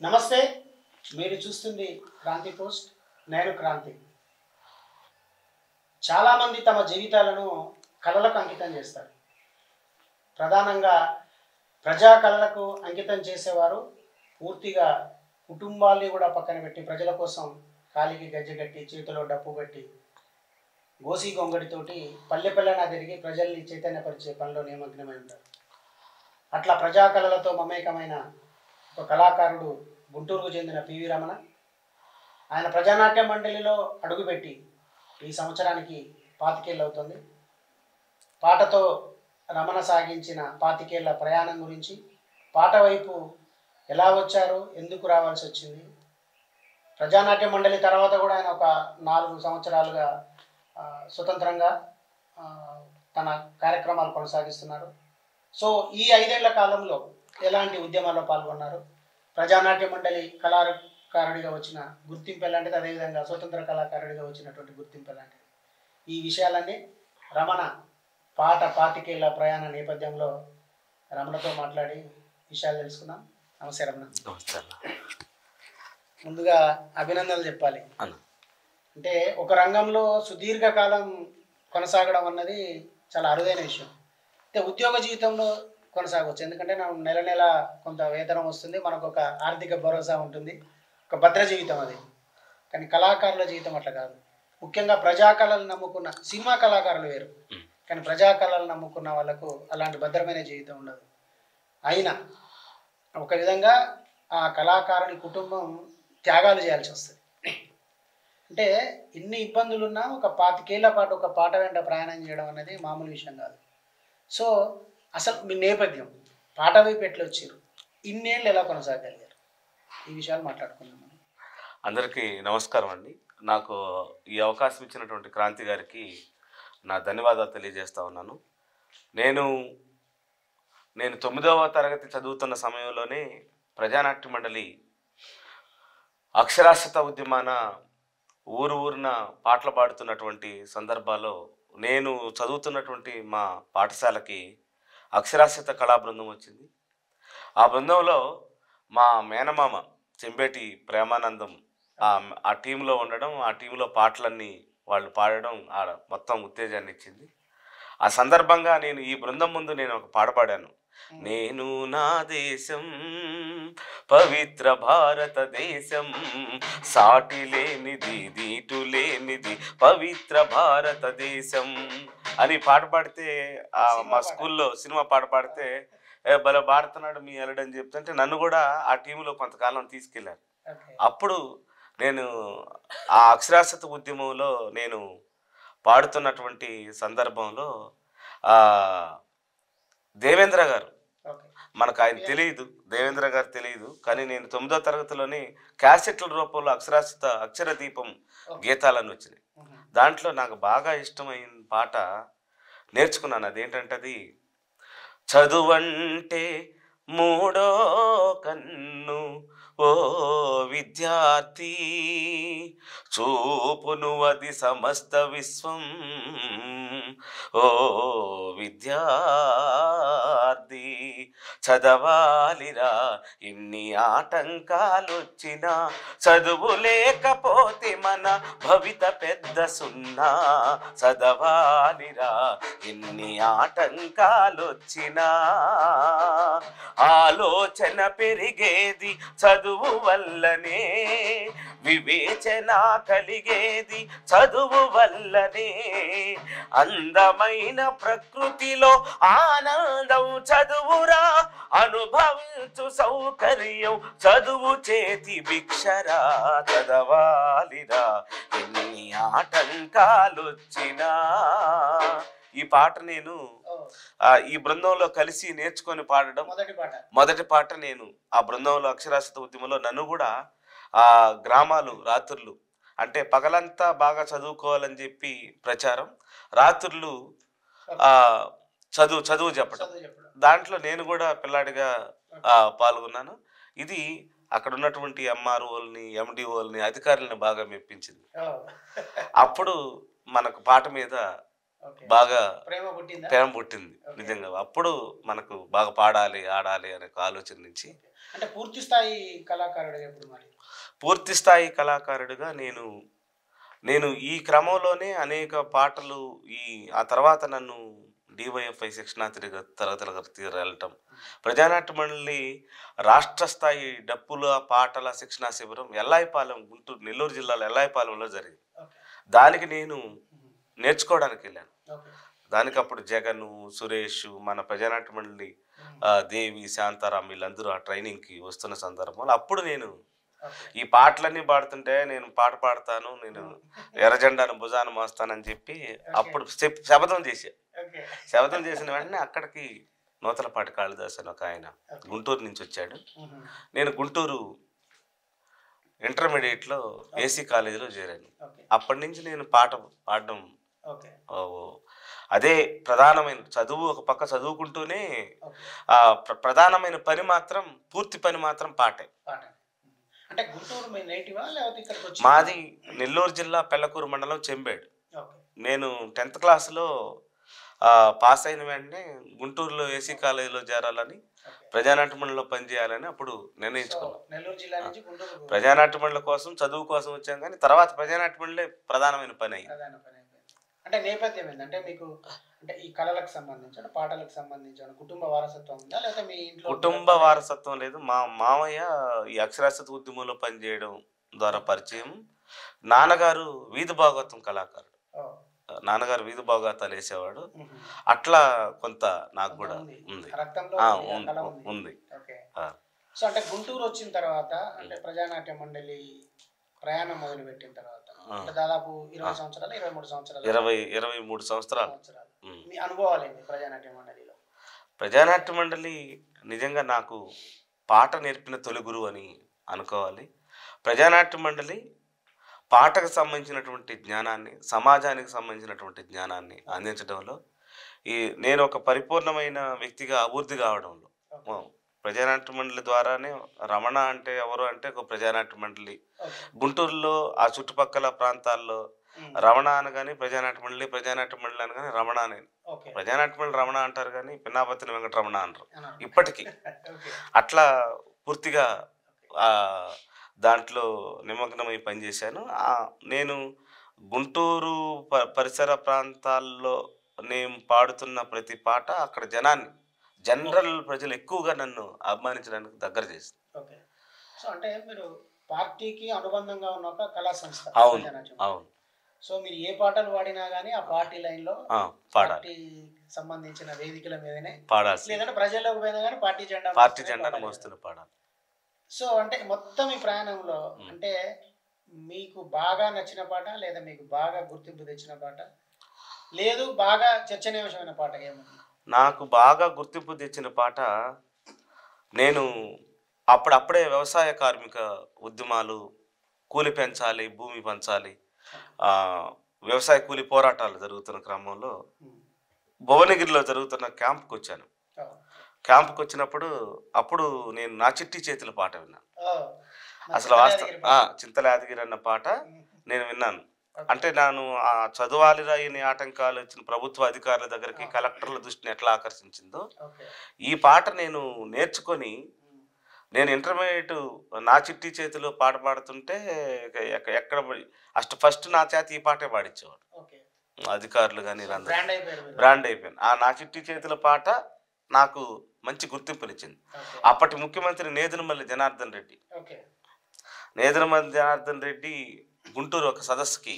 నమస్తే, మీరు చూస్తుంది క్రాంతి పోస్ట్. నేను క్రాంతి. చాలామంది తమ జీవితాలను కళలకు అంకితం చేస్తారు. ప్రధానంగా ప్రజా కళలకు అంకితం చేసేవారు పూర్తిగా కుటుంబాల్ని కూడా పక్కన పెట్టి ప్రజల కోసం కాలికి గజ్జె కట్టి చేతిలో డప్పు కట్టి గోసి గొంగడితోటి పల్లె పల్లెన తిరిగి ప్రజల్ని చైతన్యపరిచే పనిలో నిమగ్నమై ఉంటారు. అట్లా ప్రజా కళలతో మమేకమైన ఒక కళాకారుడు గుంటూరుకు చెందిన పివి రమణ. ఆయన ప్రజానాట్య మండలిలో అడుగుపెట్టి ఈ సంవత్సరానికి 25 ఏళ్ళు అవుతుంది. పాటతో రమణ సాగించిన 25 ఏళ్ల ప్రయాణం గురించి, పాట వైపు ఎలా వచ్చారు, ఎందుకు రావాల్సి వచ్చింది, ప్రజానాట్య మండలి తర్వాత కూడా ఆయన ఒక 4 సంవత్సరాలుగా స్వతంత్రంగా తన కార్యక్రమాలు కొనసాగిస్తున్నారు. సో ఈ 5 ఏళ్ల కాలంలో ఎలాంటి ఉద్యమాల్లో పాల్గొన్నారు, ప్రజానాట్య మండలి కళాకారుడిగా వచ్చిన గుర్తింపు ఎలాంటిది, అదేవిధంగా స్వతంత్ర కళాకారుడిగా వచ్చినటువంటి గుర్తింపు ఎలాంటిది, ఈ విషయాలన్నీ రమణ పాట 25 ఏళ్ల ప్రయాణ నేపథ్యంలో రమణతో మాట్లాడి విషయాలు తెలుసుకుందాం. నమస్తే రమణ. ముందుగా అభినందనలు చెప్పాలి. అంటే ఒక రంగంలో సుదీర్ఘకాలం కొనసాగడం అన్నది చాలా అరుదైన విషయం. అంటే ఉద్యోగ జీవితంలో కొనసాగవచ్చు, ఎందుకంటే నెల నెల కొంత వేతనం వస్తుంది, మనకు ఒక ఆర్థిక భరోసా ఉంటుంది, ఒక భద్ర జీవితం అది. కానీ కళాకారుల జీవితం అట్లా కాదు. ముఖ్యంగా ప్రజా కళలు నమ్ముకున్న సినిమా కళాకారులు వేరు, కానీ ప్రజా కళలు నమ్ముకున్న వాళ్ళకు అలాంటి భద్రమైన జీవితం ఉండదు. అయినా ఒక విధంగా ఆ కళాకారుని కుటుంబం త్యాగాలు చేయాల్సి వస్తుంది. అంటే ఇన్ని ఇబ్బందులున్నా ఒక 25 ఏళ్ల పాటు ఒక పాట వెంట ప్రయాణం చేయడం అనేది మామూలు విషయం కాదు. సో అసలు మీ నేపథ్యం, పాట వైపు ఎట్లా వచ్చారు, ఇన్నేళ్ళు ఎలా కొనసాగలిగారు, ఈ విషయాలు మాట్లాడుకుందాం. అందరికీ నమస్కారం అండి. నాకు ఈ అవకాశం ఇచ్చినటువంటి క్రాంతి గారికి నా ధన్యవాదాలు తెలియజేస్తా ఉన్నాను. నేను 9వ తరగతి చదువుతున్న సమయంలోనే ప్రజానాట్య మండలి అక్షరాస్యత ఉద్యమాన ఊరున పాటలు పాడుతున్నటువంటి సందర్భాల్లో నేను చదువుతున్నటువంటి మా పాఠశాలకి అక్షరాస్యత కళా బృందం వచ్చింది. ఆ బృందంలో మా మేనమామ చెంబేటి ప్రేమానందం ఆ టీంలో ఉండడం, ఆ టీంలో పాటలన్నీ వాళ్ళు పాడడం మొత్తం ఉత్తేజాన్ని ఇచ్చింది. ఆ సందర్భంగా నేను ఈ బృందం ముందు నేను ఒక పాట పాడాను. నేను నా దేశం పవిత్ర భారతదేశం, సాటి లేనిది దీటు లేనిది పవిత్ర భారతదేశం అని పాట పాడితే, మా స్కూల్లో సినిమా పాట పాడితే భలే పాడుతున్నాడు మీ అల్లుడని చెప్తుంటే నన్ను కూడా ఆ టీంలో కొంతకాలం తీసుకెళ్ళారు. అప్పుడు నేను ఆ అక్షరాస్యత ఉద్యమంలో నేను పాడుతున్నటువంటి సందర్భంలో దేవేంద్ర గారు, మనకు ఆయన తెలియదు, దేవేంద్ర గారు తెలియదు, కానీ నేను 9వ తరగతిలోని క్యాసెట్ల రూపంలో అక్షరాస్యత అక్షర దీపం గీతాలని వచ్చినాయి. దాంట్లో నాకు బాగా ఇష్టమైన పాట నేర్చుకున్నాను. అదేంటంటే అది చదువంటే మూడో కన్ను ఓ విద్యార్థి, చూపును అది సమస్త విశ్వం ఓ విద్యార్థి, చదవాలిరా ఇన్ని ఆటంకాలొచ్చినా, చదువు లేకపోతే మన భవిత పెద్ద సున్నా, చదవాలిరా ఇన్ని ఆటంకాలొచ్చినా, ఆలోచన పెరిగేది చదువు వల్లనే, వివేచన కలిగేది చదువు వల్లనే, అందమైన ప్రకృతిలో ఆనందం చదువురా, అనుభవించు సౌకర్యం చదువు చేతి భిక్షరా, చదవాలిరా ఎన్ని ఆటంకాలొచ్చినా. ఈ పాట నేను ఈ బృందంలో కలిసి నేర్చుకొని పాడడం మొదటి పాట. నేను ఆ బృందంలో అక్షరాస్యత ఉద్యమంలో నన్ను కూడా ఆ గ్రామాలు రాత్రులు, అంటే పగలంతా బాగా చదువుకోవాలని చెప్పి ప్రచారం, రాత్రులు చదువు చెప్పడం, దాంట్లో నేను కూడా పిల్లాడిగా పాల్గొన్నాను. ఇది అక్కడ ఉన్నటువంటి ఎంఆర్ఓల్ని ఎండిఓల్ని అధికారులని బాగా మెప్పించింది. అప్పుడు మనకు పాట మీద ఓకే. బాగా ప్రేమ పుట్టిందా? ప్రేమ పుట్టింది ఓకే. నిజంగా. అప్పుడు మనకు బాగా పాడాలి, ఆడాలి అనే ఒక ఆలోచన నుంచి ఓకే. అంటే పూర్తి స్థాయి కళాకారుడు ఎప్పుడు మరి? పూర్తి స్థాయి కళాకారుడిగా నేను నేను ఈ క్రమంలోనే అనేక పాటలు ఆ తర్వాత నన్ను డివైఎఫ్ఐ శిక్షణార్థిగా తరగతులకు వెళ్ళటం, ప్రజానాట్య మండలి రాష్ట్ర స్థాయి డప్పుల పాటల శిక్షణా శిబిరం ఎల్లాయిపాలెం, గుంటూరు, నెల్లూరు జిల్లాలో ఎల్లాయిపాలెంలో జరిగింది. ఓకే. దానికి నేను హుహు. నేర్చుకోవడానికి వెళ్ళాను. ఓకే. దానికి అప్పుడు జగను, సురేష్, మన ప్రజానాట్య మండలి హ్మ్. దేవి, శాంతారాం వీళ్ళందరూ ఆ ట్రైనింగ్కి వస్తున్న సందర్భంలో అప్పుడు నేను ఓకే. ఈ పాటలన్నీ పాడుతుంటే నేను పాట పాడతాను, నేను హ్మ్. ఎర్రజెండాను భుజాన మోస్తానని చెప్పి ఓకే. అప్పుడు శపథం చేశా. ఓకే. శపథం చేసిన వెంటనే అక్కడికి నూతలపాటి కాళిదాస్ అని ఒక ఆయన ఓకే. గుంటూరు నుంచి వచ్చాడు. హుహు. నేను గుంటూరు ఇంటర్మీడియట్లో ఏసీ కాలేజీలో చేరాను. ఓకే. అప్పటి నుంచి నేను పాట పాడడం ఓకే. ఓ, అదే ప్రధానమైన చదువు ఒక పక్క చదువుకుంటూనే ఓకే. ప్రధానమైన పని మాత్రం, పూర్తి పని మాత్రం పాటే. పాట. అంటే గుంటూరు మీ నేటివా లేకపోతే ఇక్కడికి వచ్చి? మాది నెల్లూరు జిల్లా పెళ్లకూరు మండలం చెంబేడు. ఓకే. నేను 10th క్లాస్లో పాస్ అయిన వెంటనే గుంటూరులో ఏసీ కాలేజీలో చేరాలని, ఓకే. ప్రజానాట్య మండలిలో పనిచేయాలని అప్పుడు సో నిర్ణయించుకున్నాను. నెల్లూరు జిల్లా నుంచి గుంటూరు ప్రజానాట్య మండలి కోసం, చదువు కోసం వచ్చాం, కానీ తర్వాత ప్రజానాట్య మండలే ప్రధానమైన పని అయింది. ప్రధాన పని అయిపోయింది. అంటే నేపథ్యం ఏంటంటే మీకు అంటే ఈ కళలకు సంబంధించి అంటే పాటలకు సంబంధించి ఏమైనా కుటుంబ వారసత్వం ఉందా లేకపోతే మీ ఇంట్లో కుటుంబ వారసత్వం లేదు. మా మామయ్య ఈ అక్షరాస్యత ఉద్యమంలో పనిచేయడం ద్వారా పరిచయం. నాన్నగారు వీధి భాగవతం కళాకారుడు. ఓ. నాన్నగారు వీధి భాగవతాలు వేసేవాడు. మ్మ్. అట్లా కొంత నాకు కూడా ఉంది. ఉంది. రక్తంలో ఆ, ఉంది, ఆ కళ ఉంది. ఉంది. ఓకే. ఆ. సో అంటే గుంటూరు వచ్చిన తర్వాత అంటే ప్రజానాట్య మండలి ప్రయాణం మొదలు పెట్టిన తర్వాత అంటే దాదాపు 20 సంవత్సరాలు 23 సంవత్సరాలు 23 సంవత్సరాలు. మీ అనుభవాలు ఏంటి ప్రజానాట్య మండలిలో? ప్రజానాట్య మండలి నిజంగా నాకు పాట నేర్పిన తొలి గురువు అని అనుకోవాలి. ప్రజానాట్య మండలి పాటకు సంబంధించినటువంటి జ్ఞానాన్ని, సమాజానికి సంబంధించినటువంటి జ్ఞానాన్ని అందించడంలో నేను ఒక పరిపూర్ణమైన వ్యక్తిగా అభివృద్ధి కావడంలో, ప్రజానాట్య మండలి ద్వారానే రమణ అంటే ఎవరు అంటే ఒక ప్రజానాట్య మండలి. గుంటూరులో ఆ చుట్టుపక్కల ప్రాంతాల్లో రమణ అనగానే ప్రజానాట్య మండలి, ప్రజానాట్య మండలి అనగానే రమణ అని. ప్రజానాట్య మండలి రమణ అంటారు కానీ పిన్నాపత్తిని వెంకటరమణ అంటారు ఇప్పటికీ. అట్లా పూర్తిగా దాంట్లో నిమగ్నమై పనిచేశాను. నేను గుంటూరు పరిసర ప్రాంతాల్లో నేను పాడుతున్న ప్రతి పాట అక్కడ జనరల్ ప్రజలు ఎక్కువగా నన్ను అభిమానించడానికి దగ్గర చేసింది. ఓకే. సో అంటే మీరు పార్టీకి అనుబంధంగా ఉన్న ఒక కళా సంస్థ. అవును, అవును. సో మీరు ఏ పాటలు పాడినా కానీ ఆ పార్టీ లైన్లో పార్టీ సంబంధించిన వేదికల మీదనే పాడాలి, లేదంటే ప్రజల్లోకి పోయినా కానీ పార్టీ జెండా మోస్తున్న పాడాలి. సో అంటే మొత్తం ఈ ప్రయాణంలో అంటే మీకు బాగా నచ్చిన పాట లేదా మీకు బాగా గుర్తింపు తెచ్చిన పాట లేదు బాగా చర్చనీయాంశమైన పాట ఏముంది? నాకు బాగా గుర్తింపు తెచ్చిన పాట, నేను అప్పుడప్పుడే వ్యవసాయ కార్మిక ఉద్యమాలు, కూలి పెంచాలి, భూమి పంచాలి, వ్యవసాయ కూలి పోరాటాలు జరుగుతున్న క్రమంలో భువనగిరిలో జరుగుతున్న క్యాంప్కి వచ్చాను. క్యాంప్కి వచ్చినప్పుడు అప్పుడు నేను నా చిట్టి చేతుల పాట విన్నాను. అసలు చింతలాదగిరి అన్న పాట నేను విన్నాను. అంటే నేను చదవాలిరా ఎన్ని ఆటంకాలు వచ్చిన ప్రభుత్వ అధికారుల దగ్గరికి, కలెక్టర్ల దృష్టిని ఎట్లా ఆకర్షించిందో ఈ పాట నేను నేర్చుకొని, నేను ఇంటర్మీడియట్ నా చిట్టి చేతిలో పాట పాడుతుంటే ఎక్కడ ఫస్ట్ నా చేతి ఈ పాటే పాడించేవాడు అధికారులు కానీ. బ్రాండ్ అయిపోయాను. నా చిట్టి చేతుల పాట నాకు మంచి గుర్తింపునిచ్చింది. అప్పటి ముఖ్యమంత్రి నేదురుమల్లి జనార్దన్ రెడ్డి గుంటూరు ఒక సదస్సుకి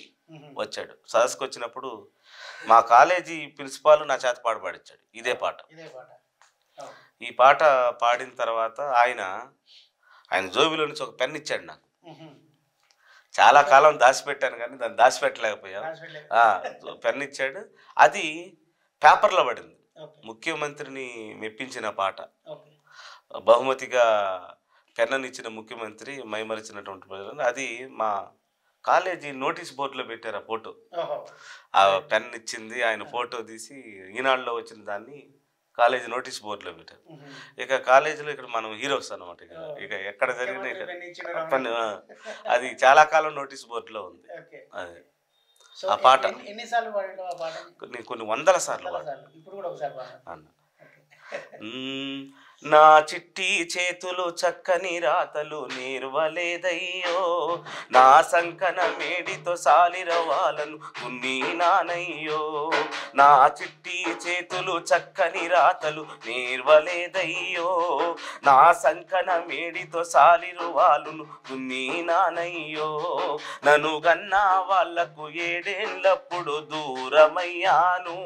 వచ్చాడు. సదస్సుకి వచ్చినప్పుడు మా కాలేజీ ప్రిన్సిపాల్ నా చేత పాట పాడించాడు ఇదే పాట. ఈ పాట పాడిన తర్వాత ఆయన జోబిలో నుంచి ఒక పెన్ ఇచ్చాడు నాకు. చాలా కాలం దాచిపెట్టాను కానీ దాన్ని దాచిపెట్టలేకపోయాను. పెన్ ఇచ్చాడు, అది పేపర్లో పడింది. ముఖ్యమంత్రిని మెప్పించిన పాట, బహుమతిగా పెన్ననిచ్చిన ముఖ్యమంత్రి మైమరిచినటువంటి ప్రజలు. అది మా కాలేజీ నోటీస్ బోర్డులో పెట్టారు ఆ ఫోటో. ఆ పెన్ ఇచ్చింది ఆయన ఫోటో తీసి ఈనాడులో వచ్చిన దాన్ని కాలేజీ నోటీస్ బోర్డులో పెట్టారు. ఇక కాలేజీలో ఇక్కడ మనం హీరోస్ అనమాట. ఇక ఎక్కడ జరిగిన అది చాలా కాలం నోటీస్ బోర్డులో ఉంది. అది సో ఆ పాట ఎన్నిసార్లు పాడాడు ఆ పాటని? కొన్ని వందల సార్లు వందల పాడాను. సార్లు. ఇప్పుడు కూడా ఒకసారి పాడాలి. అన్న. నా చిట్టి చేతులు చక్కని రాతలు నేర్వలేదయ్యో, నా సంకన మేడితో సాలిరవాలను ఉన్ని నానయ్యో. నా చిట్టి చేతులు చక్కని రాతలు నేర్వలేదయ్యో, నా సంకన మేడితో సాలిరువాలును ఉన్ని నానయ్యో. నన్ను గన్నా వాళ్లకు 7 ఏళ్ళప్పుడు దూరమయ్యాను,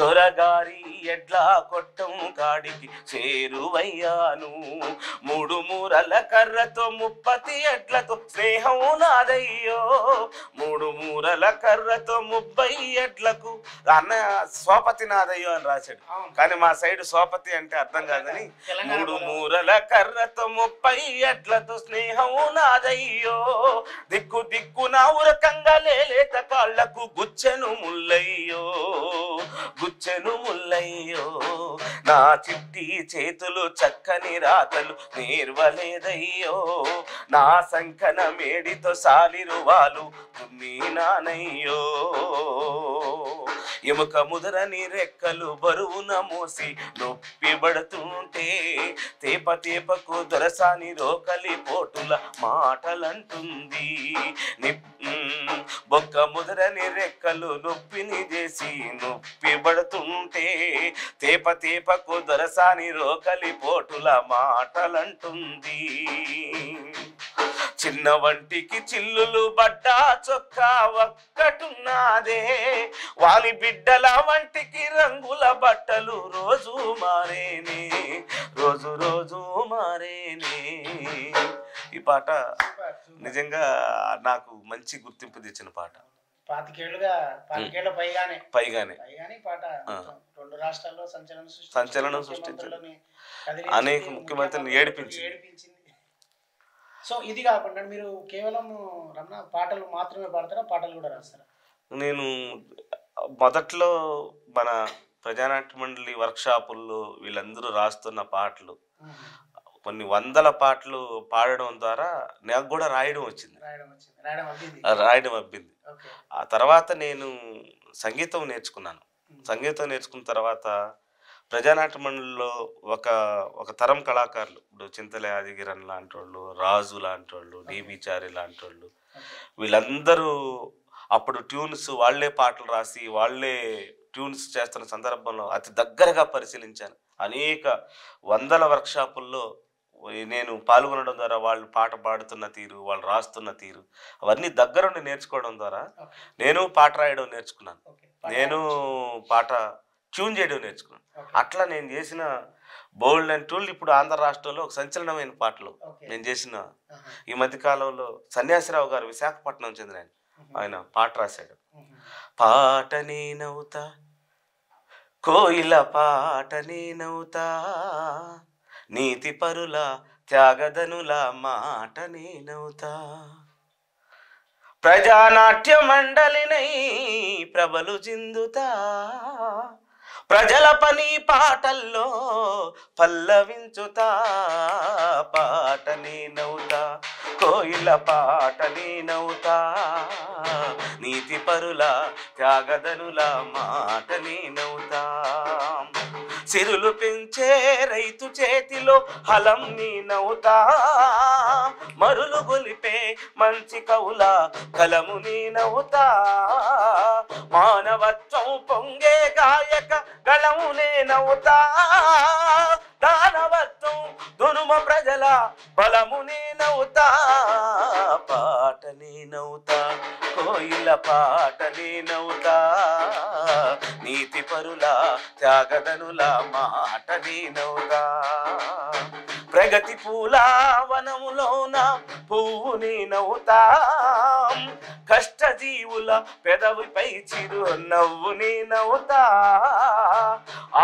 దొరగారి ఎడ్ల కొట్టం కాడికి చేరువయ్యాను. 3 మూరల కర్రతో 30 ఎడ్లతో స్నేహం నాదయ్యో, 3 మూరల కర్రతో 30 ఎడ్లకు అన్న సోపతి నాదయ్యో అని రాశాడు. కానీ మా సైడ్ సోపతి అంటే అర్థం కాదని 3 మూరల కర్రతో 30 ఎడ్లతో స్నేహం నాదయ్యో. దిక్కు దిక్కున ఉరకంగా లేలేత కాళ్లకు గుచ్చెను ముల్లయ్యో, గుచ్చెను ముల్లయ్యో. నా చిట్టి చేతులు చక్కని రాతలు నేర్వలేదయ్యో, నా సంకన మేడితో సాలిరువాలు ఉన్ని నానయ్యో. ఎముక ముదరని రెక్కలు బరువున మోసి నొప్పి పడుతుంటే, తేప తేపకు దొరసాని రోకలి పోటుల మాటలంటుంది. బొక్క ముదరని రెక్కలు నొప్పిని చేసి నొప్పి పడుతుంటే, తేప తేపకు దొరసాని రోకలి పోటుల మాటలంటుంది. చిన్న వంటికి చిల్లులు బడ్డా చొక్కా ఒక్కటున్నాదే, వాని బిడ్డల వంటికి రంగుల బట్టలు రోజు మారేనే, రోజు రోజు మారేనే. ఈ పాట నిజంగా నాకు మంచి గుర్తింపు తెచ్చిన పాట. 25 పైగానే పాట 2 రాష్ట్రాల్లో సంచలనం సృష్టించింది, అనేక ముఖ్యమంత్రులను ఏడిపించింది. సో ఇది కాకుండా మీరు కేవలం రమణ పాటలు మాత్రమే పాడతారా, పాటలు కూడా రాస్తారా? నేను మొదట్లో మన ప్రజానాట్య మండలి వర్క్షాపుల్లో వీళ్ళందరూ రాస్తున్న పాటలు, కొన్ని వందల పాటలు పాడడం ద్వారా నాకు కూడా రాయడం వచ్చింది, రాయడం అబ్బింది. ఆ తర్వాత నేను సంగీతం నేర్చుకున్నాను. సంగీతం నేర్చుకున్న తర్వాత ప్రజానాట్య మండలిలో ఒక తరం కళాకారులు, ఇప్పుడు చింతల యాదగిరన్ లాంటి వాళ్ళు, రాజు లాంటి వాళ్ళు, డిబి చారి లాంటి వాళ్ళు, వీళ్ళందరూ అప్పుడు ట్యూన్స్ వాళ్ళే పాటలు రాసి వాళ్ళే ట్యూన్స్ చేస్తున్న సందర్భంలో అతి దగ్గరగా పరిశీలించాను. అనేక వందల వర్క్షాపుల్లో నేను పాల్గొనడం ద్వారా వాళ్ళు పాట పాడుతున్న తీరు, వాళ్ళు రాస్తున్న తీరు, అవన్నీ దగ్గరుండి నేర్చుకోవడం ద్వారా నేను పాట రాయడం నేర్చుకున్నాను, నేను పాట ట్యూన్ చేయడం నేర్చుకున్నాను. అట్లా నేను చేసిన బోల్డ్ అండ్ టూల్ ఇప్పుడు ఆంధ్ర రాష్ట్రంలో ఒక సంచలనమైన పాటలు నేను చేసిన. ఈ మధ్యకాలంలో సన్యాసిరావు గారు విశాఖపట్నం చెందిన ఆయన పాట రాశాడు. పాట నేనవుతా కోయిల పాట నేనవుతా, నీతి పరుల త్యాగదనుల మాట నేనవుతా, ప్రజానాట్య మండలినై ప్రబలు చిందుతా, ప్రజల పని పాటల్లో పల్లవించుతా, పాట నేనవుతా కోయిల పాట నేనవుతా, నీతి పరుల త్యాగదనుల మాట నేనవుతా, సిరులు పెంచే రైతు చేతిలో హలం నేనవుతా, మరులు గొలిపే మంచి కవుల కలము నేనవుతా, మానవత్వం పొంగే గాయక గళము నేనవుతా, దానవత్వం దునుమ ప్రజల బలము నేనవుతా, పాట నేనవుతా కోయిల పాట నేనవుతా, నీతి పరుల త్యాగదనుల మాట నేనవుతా, ప్రగతి పూల వనములోన పువ్వు నేనవుతా, కష్టజీవుల పెదవిపై చిరు నవ్వు నేనవుతా,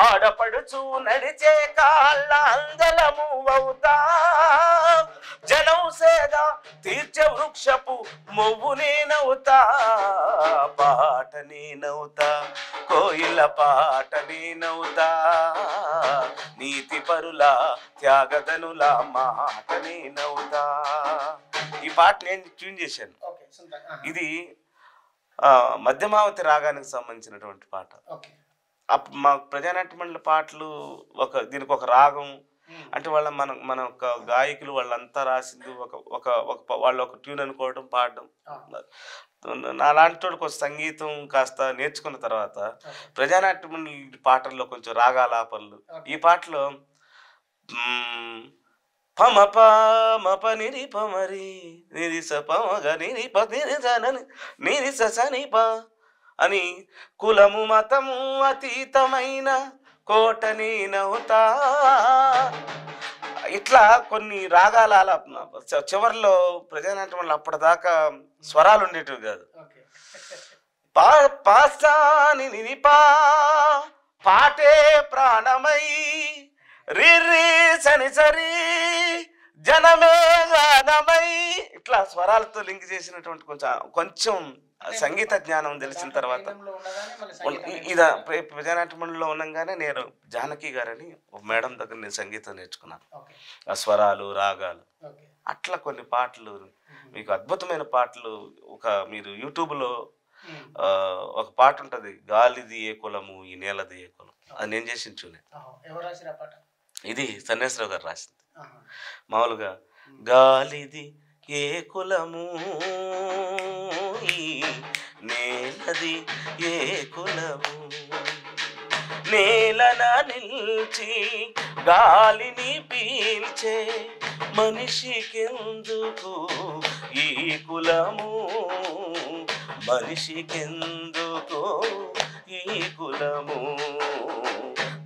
ఆడపడుచు నడిచే కాళ్ళ అందలము అవుతా, జనం సేద తీర్చే వృక్షపు మొవ్వు నేనవుతా, పాట నేనవుతా కోయిల పాట నేనవుతా, నీతి పరుల త్యాగదనుల మాట నేనవుతా. ఈ పాట నేను ట్యూన్ చేశాను. ఇది మధ్యమావతి రాగానికి సంబంధించినటువంటి పాట. ఓకే. మా ప్రజానాట్య మండలి పాటలు దీనికి ఒక రాగం అంటే మన ఒక గాయకులు వాళ్ళంతా రాసింది వాళ్ళు ఒక ట్యూన్ అనుకోవడం పాడడం. నాలాంటి వాడు కొంచెం సంగీతం కాస్త నేర్చుకున్న తర్వాత ప్రజానాట్య మండలి పాటల్లో కొంచెం రాగాలాపనలు. ఈ పాటలో పమ ప నిరి పమరి నిరి స పమగ నిరి ప నిరి సని ప అని కులము మతము అతీతమైన కోటని నవ్వుతా ఇట్లా కొన్ని రాగాల చివరిలో ప్రజానాట్యం అప్పటిదాకా స్వరాలు ఉండేటివి కాదు. పాసాని నిపా పాటే ప్రాణమై రి సని సరి జనమే గానమై ఇట్లా స్వరాలతో లింక్ చేసినటువంటి కొంచెం సంగీత జ్ఞానం తెలిసిన తర్వాత ప్రజానాట్య మండలిలో ఉండగానే నేను జానకి గారని ఒక మేడం దగ్గర నేను సంగీతం నేర్చుకున్నాను. ఆ స్వరాలు రాగాలు అట్లా కొన్ని పాటలు మీకు అద్భుతమైన పాటలు. మీరు యూట్యూబ్లో ఒక పాట ఉంటుంది, గాలిది ఏ కులము ఈ నేలది ఏ కులం, అది నేను చేసిన చూనే. ఇది సన్యాసరావు గారు రాసింది. మామూలుగా గాలిది ఏ కులము నేలది ఏ కులము నేలన నిల్చి గాలిని పీల్చే మనిషికెందుకు ఈ కులము మనిషికెందుకు ఈ కులము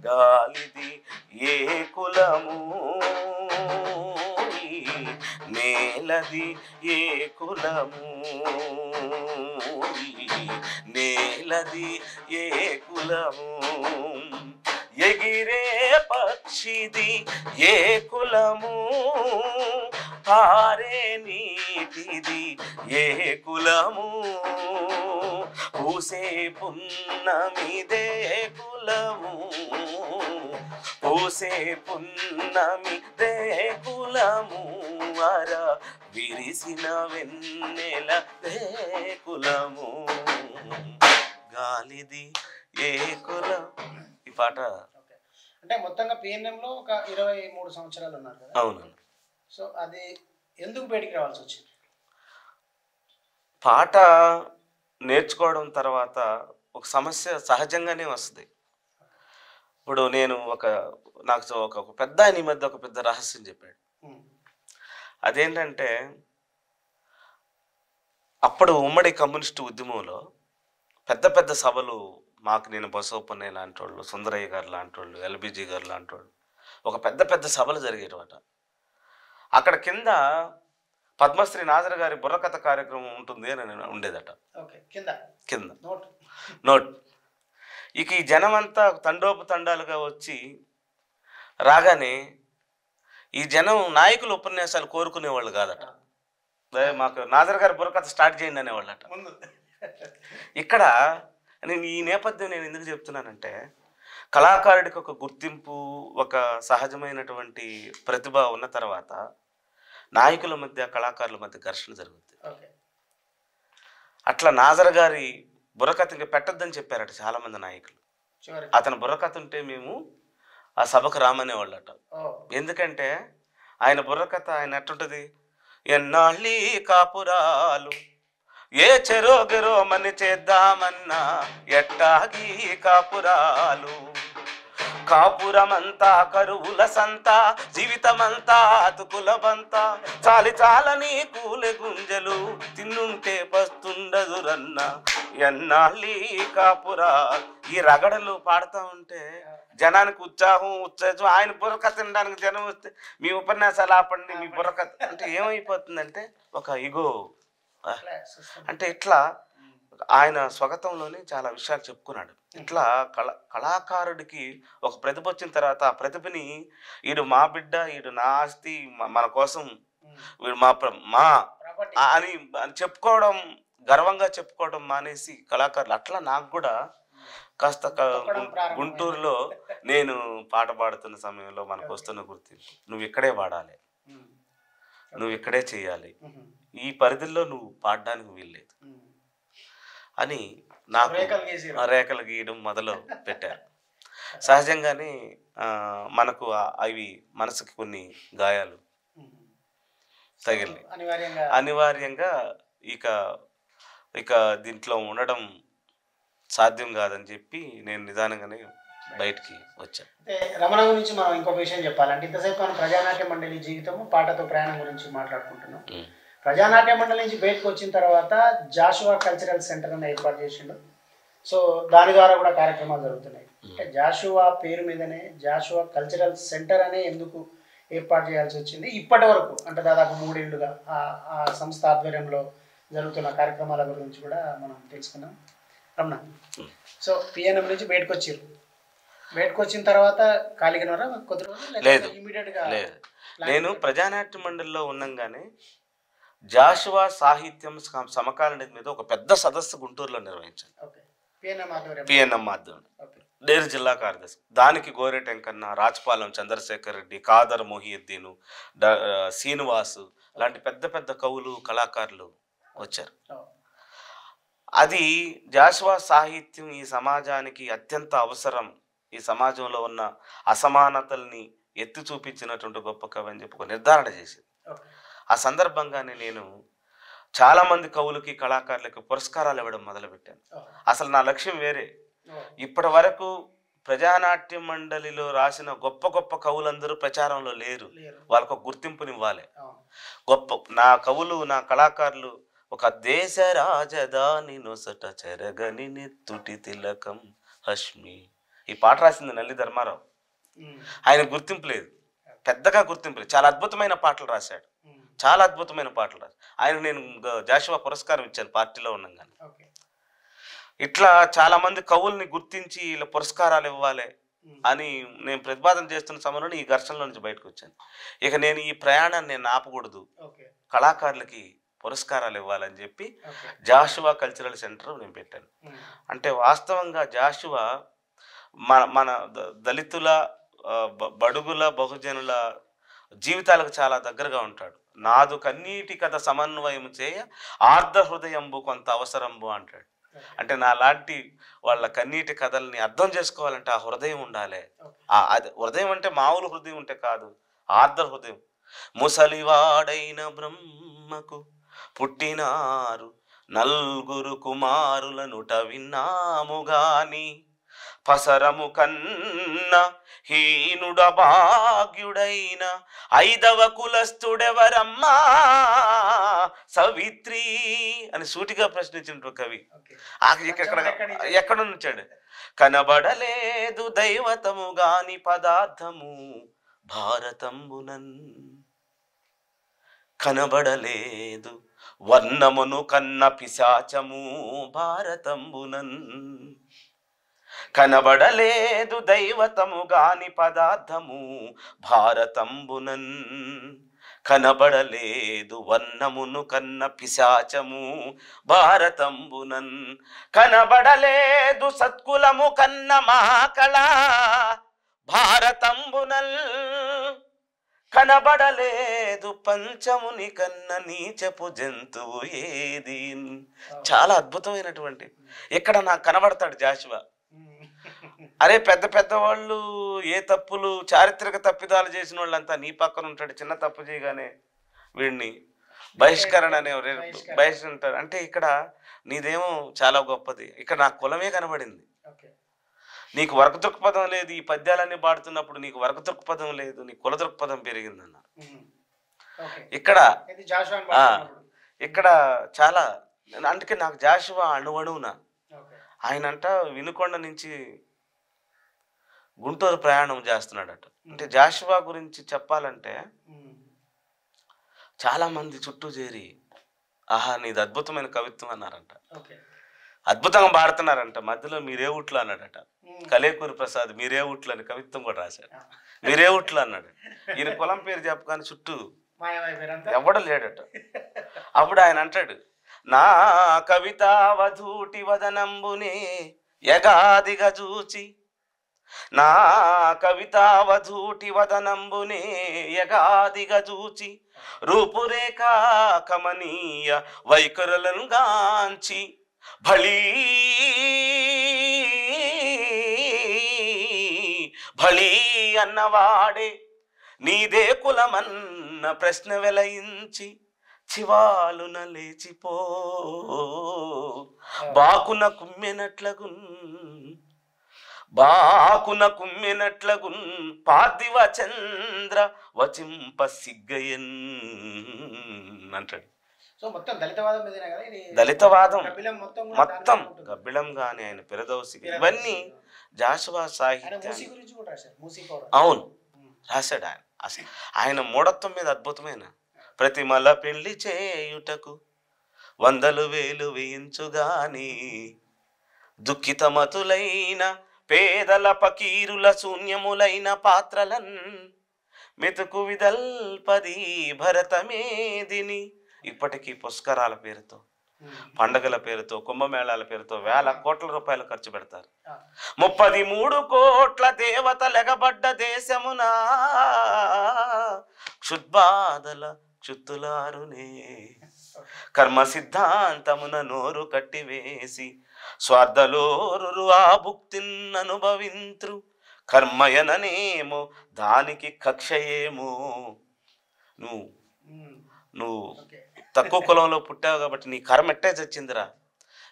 గాలిది ఏ కులము నేలది ఏ కులము నేలది ఏ కులము ఎగిరే పక్షిది ఏ కులము పారే నీటిది ఏ కులము పూసే పున్నమిదే కులము పూసే పున్నమిదే కులము అర విరిసిన వెన్నెల దే కులము గాలిది ఏ కులం. ఈ పాట అంటే మొత్తంగా పిఎన్ఎంలో ఒక 23 సంవత్సరాలు ఉన్నారు కదా? అవును. సో అది ఎందుకు బయటికి రావాల్సి వచ్చింది? పాట నేర్చుకోవడం తర్వాత ఒక సమస్య సహజంగానే వస్తుంది. ఇప్పుడు నేను నాకు ఒక పెద్ద ఆయన ఈ మధ్య ఒక పెద్ద రహస్యం చెప్పాడు. అదేంటంటే అప్పుడు ఉమ్మడి కమ్యూనిస్టు ఉద్యమంలో పెద్ద పెద్ద సభలు నేను బసవపన్నయ్య లాంటి వాళ్ళు, సుందరయ్య గారు లాంటి వాళ్ళు, ఎల్బిజీ గారు లాంటి వాళ్ళు ఒక పెద్ద పెద్ద సభలు జరిగేటమాట. అక్కడ కింద పద్మశ్రీ నాజర్ గారి బుర్రకథ కార్యక్రమం ఉంటుంది అని ఉండేదట. కింద నోట్. ఇక ఈ జనం అంతా తండోపతండాలుగా వచ్చి రాగానే ఈ జనం నాయకుల ఉపన్యాసాలు కోరుకునేవాళ్ళు కాదట. మాకు నాజర్ గారి బుర్రకథ స్టార్ట్ చేయండి అనేవాళ్ళట. ఇక్కడ ఈ నేపథ్యం నేను ఎందుకు చెప్తున్నానంటే కళాకారుడికి ఒక గుర్తింపు, ఒక సహజమైనటువంటి ప్రతిభ ఉన్న తర్వాత నాయకుల మధ్య కళాకారుల మధ్య ఘర్షణ జరుగుతుంది. అట్లా నాజర్ గారి బుర్రకథ ఇంకా పెట్టద్దని చెప్పారట చాలా మంది నాయకులు. అతని బుర్రకథ ఉంటే మేము ఆ సభకు రామనేవాళ్ళట. ఎందుకంటే ఆయన బుర్రకథ ఆయన ఎట్టుంటది, ఎన్నాళ్ళీ కాపురాలు ఏ చెరోగెరో మని చేద్దామన్నా ఎట్టాగి కాపురాలు కాపురమంతా కరువుల సంత జీవితమంతా అతుకులబంతా చాలి చాలని కూలె గుంజలు తిన్నుంటే పస్తుండదు రన్న ఎన్నాళ్ళీ కాపురా. ఈ రగడలు పాడుతూ ఉంటే జనానికి ఉత్సాహం ఆయన బుర్రకథ తినడానికి జనం వస్తే మీ ఉపన్యాసాలు ఆపండి మీ బుర్రకథ అంటే ఏమైపోతుందంటే ఒక ఇగో అంటే ఇట్లా ఆయన స్వగతంలోనే చాలా విషయాలు చెప్పుకున్నాడు. ఇట్లా కళాకారుడికి ఒక ప్రతిభ వచ్చిన తర్వాత ఆ ప్రతిభని ఈడు మా బిడ్డ, ఈడు నా ఆస్తి, మన కోసం వీడు మా అని చెప్పుకోవడం, గర్వంగా చెప్పుకోవడం మానేసి కళాకారులు. అట్లా నాకు కూడా కాస్త గుంటూరులో నేను పాట పాడుతున్న సమయంలో మనకు వస్తున్న గుర్తింపు, నువ్వు ఇక్కడే పాడాలి, నువ్వు ఇక్కడే చేయాలి, ఈ పరిధిలో నువ్వు పాడడానికి వీల్లేదు అని నాకు రేఖలు గీయడం మొదలు పెట్టారు. సహజంగానే మనకు అవి మనసుకి కొన్ని గాయాలు తగిలి అనివార్యంగా ఇక ఇక దీంట్లో ఉండడం సాధ్యం కాదని చెప్పి నేను నిదానంగానే బయటికి వచ్చాను. రమణ గురించి మనం ఇంకొక విషయం చెప్పాలంటే, ఇంతసేపు మనం ప్రజానాట్య మండలి జీవితము పాటతో ప్రయాణం గురించి మాట్లాడుకుంటున్నాం. ప్రజానాట్య మండలి నుంచి బయటకు వచ్చిన తర్వాత జాషువా కల్చరల్ సెంటర్ అని ఏర్పాటు చేసిండు. సో దాని ద్వారా కూడా కార్యక్రమాలు జరుగుతున్నాయి. అంటే జాషువా పేరు మీదనే జాషువా కల్చరల్ సెంటర్ అనే ఎందుకు ఏర్పాటు చేయాల్సి వచ్చింది? ఇప్పటి వరకు అంటే దాదాపు 3 ఏళ్లుగా ఆ సంస్థ ఆధ్వర్యంలో జరుగుతున్న కార్యక్రమాల గురించి కూడా మనం తెలుసుకున్నాం. రమణ, సో పిఎన్ఎం నుంచి బయటకు వచ్చారు. బయటకు వచ్చిన తర్వాత ఖాళీగా కొద్ది రోజులు లేదు, ఇమీడియట్గా లేదు. నేను ప్రజానాట్య మండలిలో ఉండగానే జాషువా సాహిత్యం సమకాలీన మీద ఒక పెద్ద సదస్సు గుంటూరులో నిర్వహించాను. పిఎన్ఎం ఆధ్వర్యంలో డేరు జిల్లా కార్యదర్శి. దానికి గోరెటెంకన్న, రాజపాలెం చంద్రశేఖర్ రెడ్డి, కాదర్ మొహియుద్దీను, శ్రీనివాసు లాంటి పెద్ద పెద్ద కవులు కళాకారులు వచ్చారు. అది జాషువా సాహిత్యం ఈ సమాజానికి అత్యంత అవసరం, ఈ సమాజంలో ఉన్న అసమానతల్ని ఎత్తి చూపించినటువంటి గొప్ప కవి అని చెప్పి నిర్ధారణ చేసింది. ఆ సందర్భంగానే నేను చాలామంది కవులకి కళాకారులకి పురస్కారాలు ఇవ్వడం మొదలుపెట్టాను. అసలు నా లక్ష్యం వేరే. ఇప్పటి వరకు ప్రజానాట్య మండలిలో రాసిన గొప్ప గొప్ప కవులందరూ ప్రచారంలో లేరు. వాళ్ళకు ఒక గుర్తింపునివ్వాలి. గొప్ప నా కవులు, నా కళాకారులు ఒక దేశ రాజధాని నొసట చెరగని నెత్తుటి తిలకం హష్మి. ఈ పాట రాసింది నల్లి ధర్మారావు. ఆయన గుర్తింపు లేదు, పెద్దగా గుర్తింపు లేదు. చాలా అద్భుతమైన పాటలు రాశాడు, చాలా అద్భుతమైన పాటలు రాశాడు. ఆయన నేను జాషువా పురస్కారం ఇచ్చాను పార్టీలో ఉన్నాగానే. ఇట్లా చాలా మంది కవుల్ని గుర్తించి ఇలా పురస్కారాలు ఇవ్వాలి అని నేను ప్రతిపాదన చేస్తున్న సమయంలో ఈ ఘర్షణలో నుంచి బయటకు వచ్చాను. ఇక నేను ఈ ప్రయాణాన్ని నేను ఆపకూడదు, కళాకారులకి పురస్కారాలు ఇవ్వాలని చెప్పి జాషువా కల్చరల్ సెంటర్ నేను పెట్టాను. అంటే వాస్తవంగా జాషువా మన దళితుల, బడుగుల, బహుజనుల జీవితాలకు చాలా దగ్గరగా ఉంటాడు. నాదు కన్నీటి కథ సమన్వయం చేయ ఆర్ధ హృదయంబు కొంత అవసరంబు అంటాడు. అంటే నా లాంటి వాళ్ళ కన్నీటి కథల్ని అర్థం చేసుకోవాలంటే ఆ హృదయం ఉండాలి. అది హృదయం అంటే మామూలు హృదయం ఉంటే కాదు, ఆర్ధ హృదయం. ముసలివాడైన బ్రహ్మకు పుట్టినారు నల్గురు కుమారుల నుట విన్నాము గాని, పసరము కన్న హీనుడ భాగ్యుడైన 5వ కులస్థుడెవరమ్మా సవిత్రి అని సూటిగా ప్రశ్నించిన కవి. ఎక్కడ నుంచాడు? కనబడలేదు దైవతము గాని పదార్థము భారతంబునన్, కనబడలేదు వర్ణమును కన్న పిశాచము భారతంబునన్, కనబడలేదు దైవతము గాని పదార్థము భారతంబునన్, కనబడలేదు వర్ణమును కన్న పిశాచము భారతంబునన్, కనబడలేదు సత్కులము కన్న మహాకళ భారతంబునల్, కనబడలేదు పంచముని కన్న నీచపు జంతువు ఏది. చాలా అద్భుతమైనటువంటి. ఇక్కడ నాకు కనబడతాడు జాషువా. అరే పెద్ద పెద్ద వాళ్ళు ఏ తప్పులు, చారిత్రక తప్పిదాలు చేసిన వాళ్ళంతా నీ పక్కన ఉంటాడు. చిన్న తప్పు చేయగానే వీడిని బహిష్కరణ అనే బహిష్కరింటారు. అంటే ఇక్కడ నీదేమో చాలా గొప్పది, ఇక్కడ నా కులమే కనబడింది. నీకు వర్గ దృక్పథం లేదు. ఈ పద్యాలన్నీ పాడుతున్నప్పుడు నీకు వర్గ దృక్పథం లేదు, నీ కుల దృక్పథం పెరిగిందన్నారు. ఇక్కడ చాలా. అందుకే నాకు జాషువా అణువణువున ఆయనంట వినుకొండ నుంచి గుంటూరు ప్రయాణం చేస్తున్నాడట. అంటే జాషువా గురించి చెప్పాలంటే చాలా మంది చుట్టూ చేరి ఆహా నీది అద్భుతమైన కవిత్వం అన్నారంట, అద్భుతంగా పాడుతున్నారంట. మధ్యలో మీరే ఊట్లు అన్నాడట. కలేకూరి ప్రసాద్ మీరే ఊట్లు అని కవిత్వం కూడా రాశాడు. మీరే ఊట్లు అన్నాడు. ఈయన కులం పేరు చెప్పగానే చుట్టూ ఎవడ లేడట. అప్పుడు ఆయన అంటాడు, నా కవిత వధూటి వదనంబునే యగాదిగా చూచి, నా కవిత వధూటి వదనంబునే యగాదిగా చూచి, రూపురేఖ కమనీయ వైఖరులను గాంచి, భళీ భళీ అన్నవాడే నీదే కులమన్న ప్రశ్న వెలయించి చివాలున లేచిపో బాకున కుమ్మెనట్లగున్ పార్థివ చంద్ర వచింప సిగ్గయన్ అంటాడు. సో మొత్తం దళితవాదం మీదనే కదా ఇది. దళితవాదం గబ్బిలం మొత్తం గబ్బిలం గాని ఆయన పిరదౌసి ఇవన్నీ జాషువా సాహిత్యాన్ని గురించి కూడా రాశారు. మూసీ పౌర అవును రాశాడు ఆయన. అసలు ఆయన మూఢత్వం మీద అద్భుతమైన ప్రతిమల పెళ్లి చేయుటకు 100,000 వేయించుగాని దుఃఖితమతులైన పేదల పకీరుల శూన్యములైన పాత్రలన్ మెతుకు విదల్పది భరతమేదిని. ఇప్పటికీ పుష్కరాల పేరుతో, పండగల పేరుతో, కుంభమేళాల పేరుతో వేల కోట్ల రూపాయలు ఖర్చు పెడతారు. 33 కోట్ల దేవత లెగబడ్డ దేశమున క్షుద్బాధల క్షుత్తులారునే కర్మ సిద్ధాంతమున నోరు కట్టివేసి స్వార్థలోరు ఆ భుక్తిన్ అనుభవింత్రు కర్మయననేమో దానికి కక్షయేమో. నువ్వు తక్కువ కులంలో పుట్టావు కాబట్టి నీ కర్మ ఎట్టే చచ్చిందిరా,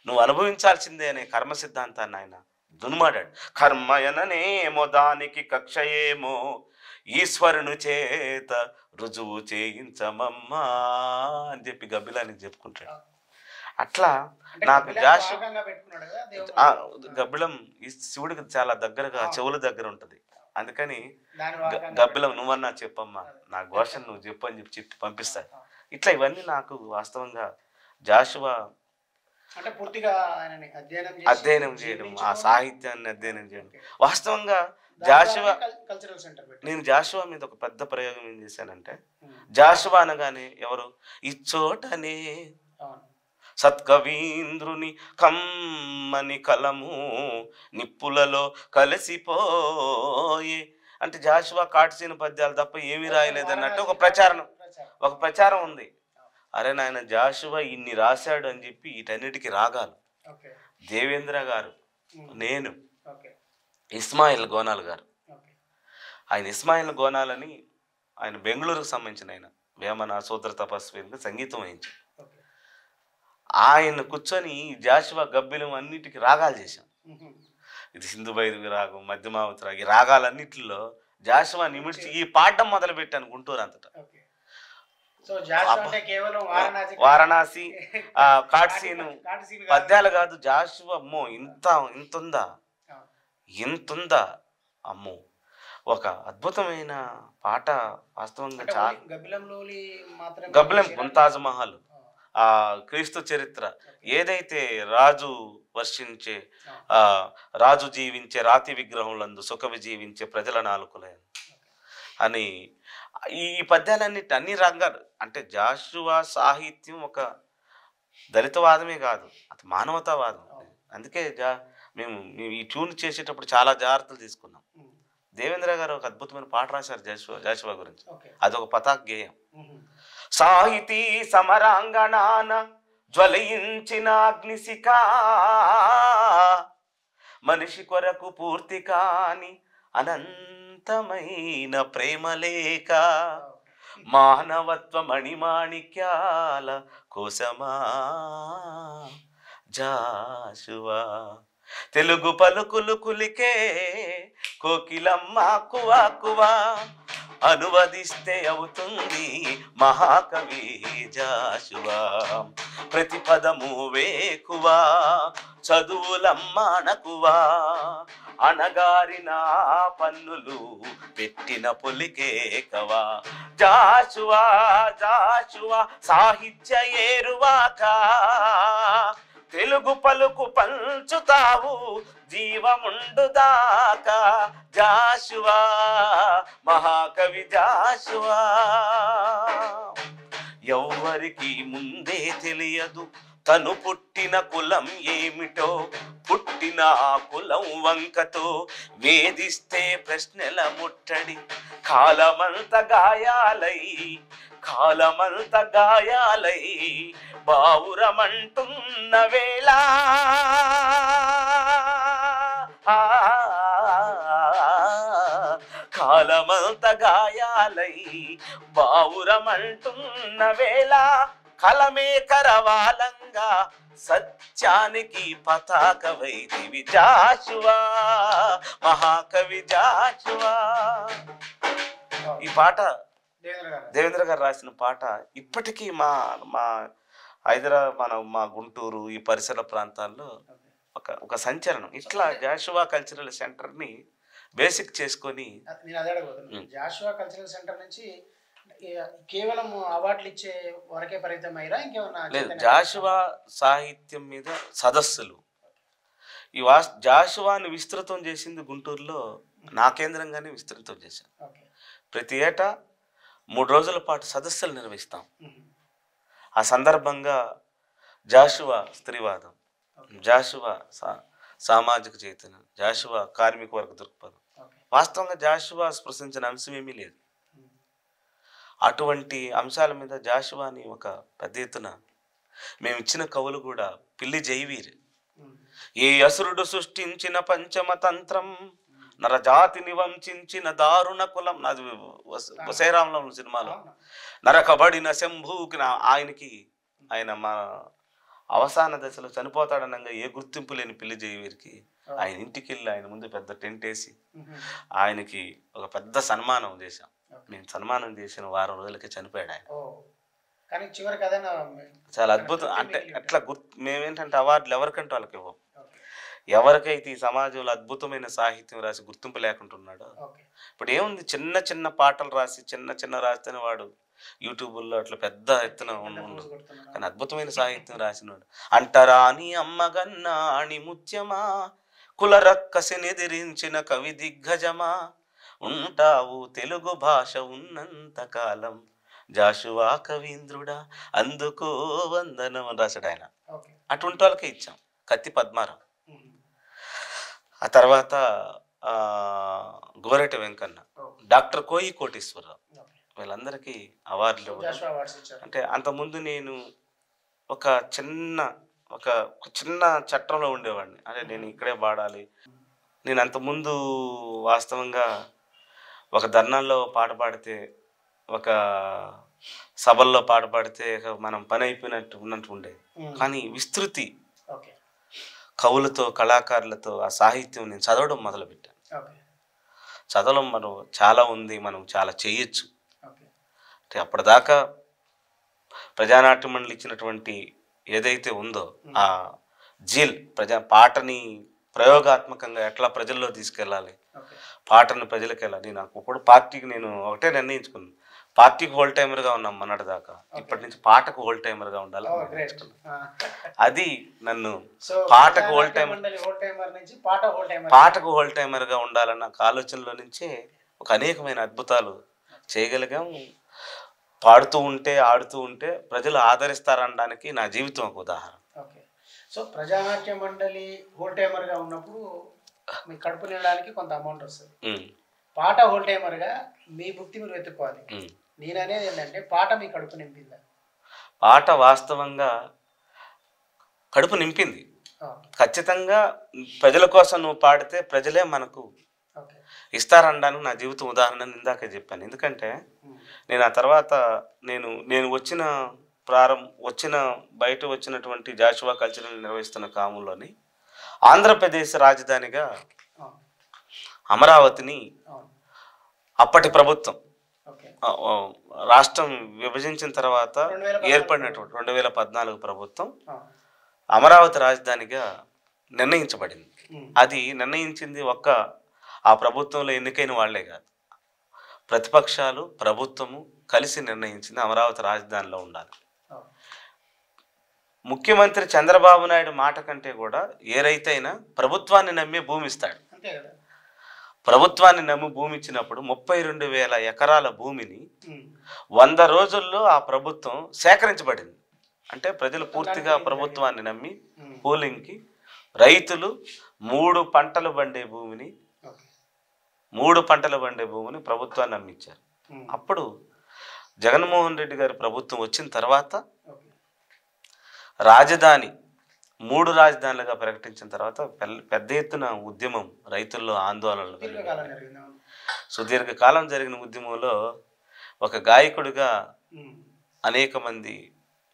నువ్వు అనుభవించాల్సిందే అనే కర్మ సిద్ధాంతాన్ని ఆయన దున్మాడాడు. కర్మయననేమో దానికి కక్షయేమో ఈశ్వరుని చేత రుజువు చేయించమమ్మా అని చెప్పి గబ్బిలానికి చెప్పుకుంటాడు. అట్లా నాకు గబ్బిలం ఈ శివుడికి చాలా దగ్గరగా చెవుల దగ్గర ఉంటది. అందుకని గబ్బిలం నువ్వన్నా చెప్పమ్మా, నా ఘోషను నువ్వు చెప్పు అని చెప్పి పంపిస్తాడు. ఇట్లా ఇవన్నీ నాకు వాస్తవంగా జాషువా అధ్యయనం చేయడం, ఆ సాహిత్యాన్ని అధ్యయనం చేయడం. వాస్తవంగా జాషువా నేను జాషువా మీద ఒక పెద్ద ప్రయోగం ఏం చేశానంటే, జాషువా అనగానే ఎవరు ఇచ్చోటనే సత్కవీంద్రుని కమ్మని కలము నిప్పులలో కలిసిపోయే అంటే జాషువా కాటసీన పద్యాలు తప్ప ఏమీ రాయలేదన్నట్టు ఒక ప్రచారం ఉంది. అరే నాయన జాషువా ఇన్ని రాశాడు అని చెప్పి వీటన్నిటికీ రాగాలు దేవేంద్ర గారు, నేను, ఇస్మాయిల్ గోనాల్ గారు. ఆయన ఇస్మాయిల్ గోనాలని ఆయన బెంగళూరుకు సంబంధించిన ఆయన వేమన సూత్ర తపస్వికి సంగీతం వహించారు. ఆయన కూర్చొని జాషువా గబ్బిలం అన్నిటికీ రాగాలు చేశాం. ఇది సింధు భైరవి రాగం, మధ్యమావతి రాగం, ఈ రాగాలన్నిటిలో జాషువా నిమిడిచి ఈ పాఠం మొదలు పెట్టాను గుంటూరు అంతటా. వారణాసి కాట్సీను పద్యాలు కాదు, జాషువా అమ్మో ఇంతుందా అమ్మో ఒక అద్భుతమైన పాట. వాస్తవంగా చాలా గబ్బిలం ముంతాజ్ మహల్, ఆ క్రీస్తు చరిత్ర, ఏదైతే రాజు వర్షించే రాజు జీవించే రాతి విగ్రహంలందు సుఖవి జీవించే ప్రజల నాలుకలే అని ఈ పద్యాలన్నిటి అన్ని రంగాలు అంటే జాషువా సాహిత్యం ఒక దళితవాదమే కాదు, అది మానవతావాదం. అందుకే మేము ఈ ట్యూన్ చేసేటప్పుడు చాలా జాగ్రత్తలు తీసుకున్నాం. దేవేంద్ర గారు ఒక అద్భుతమైన పాట రాశారు జాషువా గురించి, అదొక పతాక్ గేయం. సాహితీ సమరాంగణాన జ్వలయించిన అగ్నిశిఖ మనిషి కొరకు పూర్తి కాని అనంతమైన ప్రేమలేఖ మానవత్వ మణిమాణిక్యాల కోసమా జాషువా తెలుగు పలుకులు కులికే కోకిలమ్మ కువా కువా అనువదిస్తే అవుతుంది మహాకవి జాషువా ప్రతి పదము వేకువా చదువులమ్మానకువా అనగారిన పన్నులు పెట్టిన పొలికేకవా జాషువా జాషువా సాహిత్య ఏరువాక తెలుగు పలుకు పంచుతావు జీవముండు దాకా జాషువా మహాకవి జాషువా ఎవ్వరికి ముందే తెలియదు తను పుట్టిన కులం ఏమిటో పుట్టిన ఆ కులం వంకతో వేధిస్తే ప్రశ్నల ముట్టడి కాలమంత గాయాలై కాలమంత గాయాలై బావురమంటున్న వేళ కాలమంత గాయాలై బావురమంటున్న వేళ కలమే కరవాలంగా సత్యానికి పతాకవైదివి జాషువా, మహాకవి జాషువా. ఈ పాట దేవేంద్ర గారు రాసిన పాట ఇప్పటికీ మా మా హైదరాబాద్ మా గుంటూరు ఈ పరిసర ప్రాంతాల్లో ఒక సంచలనం. ఇట్లా జాషువా కల్చరల్ సెంటర్ని బేసిక్ చేసుకొని నేను అదే అడగబోతున్నాను. జాషువా కల్చరల్ సెంటర్ నుంచి కేవలం అవార్డులు ఇచ్చే వరకే పరిమితం అయ్యారా ఇంకేమన్నా? లేదు, జాషువా సాహిత్యం మీద సదస్సులు. ఈ జాషువాని విస్తృతం చేసింది గుంటూరులో నా కేంద్రంగానే విస్తృతం చేశాను. ప్రతి ఏటా 3 రోజుల పాటు సదస్సులు నిర్వహిస్తాం. ఆ సందర్భంగా జాషువా స్త్రీవాదం, జాషువా సామాజిక చైతన్యం, జాషువా కార్మిక వర్గ దృక్పథం, వాస్తవంగా జాషువా స్పృశించిన అంశం ఏమీ లేదు. అటువంటి అంశాల మీద జాషువాని ఒక పెద్ద ఎత్తున మేము ఇచ్చిన కవులు కూడా పిల్లి జైవీర్, ఏ అసురుడు సృష్టించిన పంచమ తంత్రం నరజాతిని వంచిన దారుణ కులం, నాది వసేరాంలో సినిమాలో నరకబడిన శంభూకి ఆయన మా అవసాన దశలో చనిపోతాడనగా ఏ గుర్తింపు లేని పిల్లి జైవీర్కి ఆయన ఇంటికి వెళ్ళి ఆయన ముందు పెద్ద టెంట్ వేసి ఆయనకి ఒక పెద్ద సన్మానం చేశాం. మేము సన్మానం చేసిన వారం రోజులకి చనిపోయాడు ఆయన. చాలా అద్భుతం. అంటే అట్లా మేమేంటంటే అవార్డులు ఎవరికంటే వాళ్ళకి ఇవ్వం. ఎవరికైతే ఈ సమాజంలో అద్భుతమైన సాహిత్యం రాసి గుర్తింపు లేకుంటున్నాడో, ఇప్పుడు ఏముంది, చిన్న చిన్న పాటలు రాసి చిన్న రాస్తేనే వాడు యూట్యూబ్లో అట్లా పెద్ద ఎత్తున ఉండు. కానీ అద్భుతమైన సాహిత్యం రాసినాడు. అంటరాని అమ్మగన్నా అని ముత్యమా, కుల రక్కసినెదిరించిన కవి దిగ్గజమా, ఉంటావు తెలుగు భాష ఉన్నంత కాలం, జాషువా కవీంద్రుడా అందుకో వందనం అని రాశాడు ఆయన. అటువంటి వాళ్ళకే ఇచ్చాం. కత్తి పద్మారావు, ఆ తర్వాత గోరెట వెంకన్న, డాక్టర్ కోయి కోటేశ్వరరావు, వీళ్ళందరికీ అవార్డులు. అంటే అంతకుముందు నేను ఒక చిన్న చట్టంలో ఉండేవాడిని. అంటే నేను ఇక్కడే పాడాలి. నేను అంతకుముందు వాస్తవంగా ఒక ధర్నాల్లో పాట పాడితే, ఒక సభల్లో పాట పాడితే మనం పని అయిపోయినట్టు ఉన్నట్టు ఉండేది. కానీ విస్తృతి కవులతో కళాకారులతో ఆ సాహిత్యం నేను చదవడం మొదలుపెట్టాను. చదవడం మనం చాలా ఉంది, మనం చాలా చేయొచ్చు. అంటే అప్పటిదాకా ప్రజానాట్య మండలి ఇచ్చినటువంటి ఏదైతే ఉందో ఆ పాటని ప్రయోగాత్మకంగా ఎట్లా ప్రజల్లో తీసుకెళ్ళాలి, పాటను ప్రజలకు వెళ్ళాలి. నాకు ఇప్పుడు పార్టీకి నేను ఒకటే నిర్ణయించుకున్నాను, పార్టీకి హోల్ టైమర్గా ఉన్నాం మొన్నటి దాకా, ఇప్పటి నుంచి పాటకు హోల్ టైమర్గా ఉండాలి. అది నన్ను పాటకు హోల్ టైమర్గా ఉండాలన్న ఆలోచనలో నుంచే ఒక అనేకమైన అద్భుతాలు చేయగలిగాం. పాడుతూ ఉంటే ఆడుతూ ఉంటే ప్రజలు ఆదరిస్తారనడానికి నా జీవితం ఒక ఉదాహరణ. సో ప్రజానాట్య మండలి హోల్ టైమర్గా ఉన్నప్పుడు మీ కడుపు నిండడానికి కొంత అమౌంట్ వస్తుంది. పాట హోల్ టైమర్గా మీ భుక్తి మీరు వెతుక్కోవాలి. నేను అనేది ఏంటంటే పాట మీ కడుపు నింపిందా? పాట వాస్తవంగా కడుపు నింపింది. ఖచ్చితంగా ప్రజల కోసం నువ్వు పాడితే ప్రజలే మనకు ఇస్తారనడానికి నా జీవితం ఉదాహరణ ఇందాకే చెప్పాను. ఎందుకంటే నేను ఆ తర్వాత నేను బయట వచ్చినటువంటి జాషువా కల్చరల్ నిర్వహిస్తున్న కాలంలోని ఆంధ్రప్రదేశ్ రాజధానిగా అమరావతిని అప్పటి ప్రభుత్వం రాష్ట్రం విభజించిన తర్వాత ఏర్పడినటువంటి 2014 ప్రభుత్వం అమరావతి రాజధానిగా నిర్ణయించబడింది. అది నిర్ణయించింది ఆ ప్రభుత్వంలో ఎన్నికైన వాళ్లే కాదు, ప్రతిపక్షాలు ప్రభుత్వము కలిసి నిర్ణయించింది అమరావతి రాజధానిలో ఉండాలి. ముఖ్యమంత్రి చంద్రబాబు నాయుడు మాట కంటే కూడా ఏ రైతైనా ప్రభుత్వాన్ని నమ్మి భూమి ఇస్తాడు. ప్రభుత్వాన్ని నమ్మి భూమి ఇచ్చినప్పుడు 32,000 ఎకరాల భూమిని 100 రోజుల్లో ఆ ప్రభుత్వం సేకరించబడింది. అంటే ప్రజలు పూర్తిగా ప్రభుత్వాన్ని నమ్మి పోలింగ్కి రైతులు 3 పంటలు పండే భూమిని ప్రభుత్వాన్ని నమ్మించారు. అప్పుడు జగన్మోహన్ రెడ్డి గారి ప్రభుత్వం వచ్చిన తర్వాత ఓకే. రాజధాని 3 రాజధానులుగా ప్రకటించిన తర్వాత పెద్ద ఎత్తున ఉద్యమం, రైతుల్లో ఆందోళనలు, దీర్ఘకాలం జరిగింది. అవును. సుదీర్ఘకాలం జరిగిన ఉద్యమంలో ఒక గాయకుడిగా అనేక మంది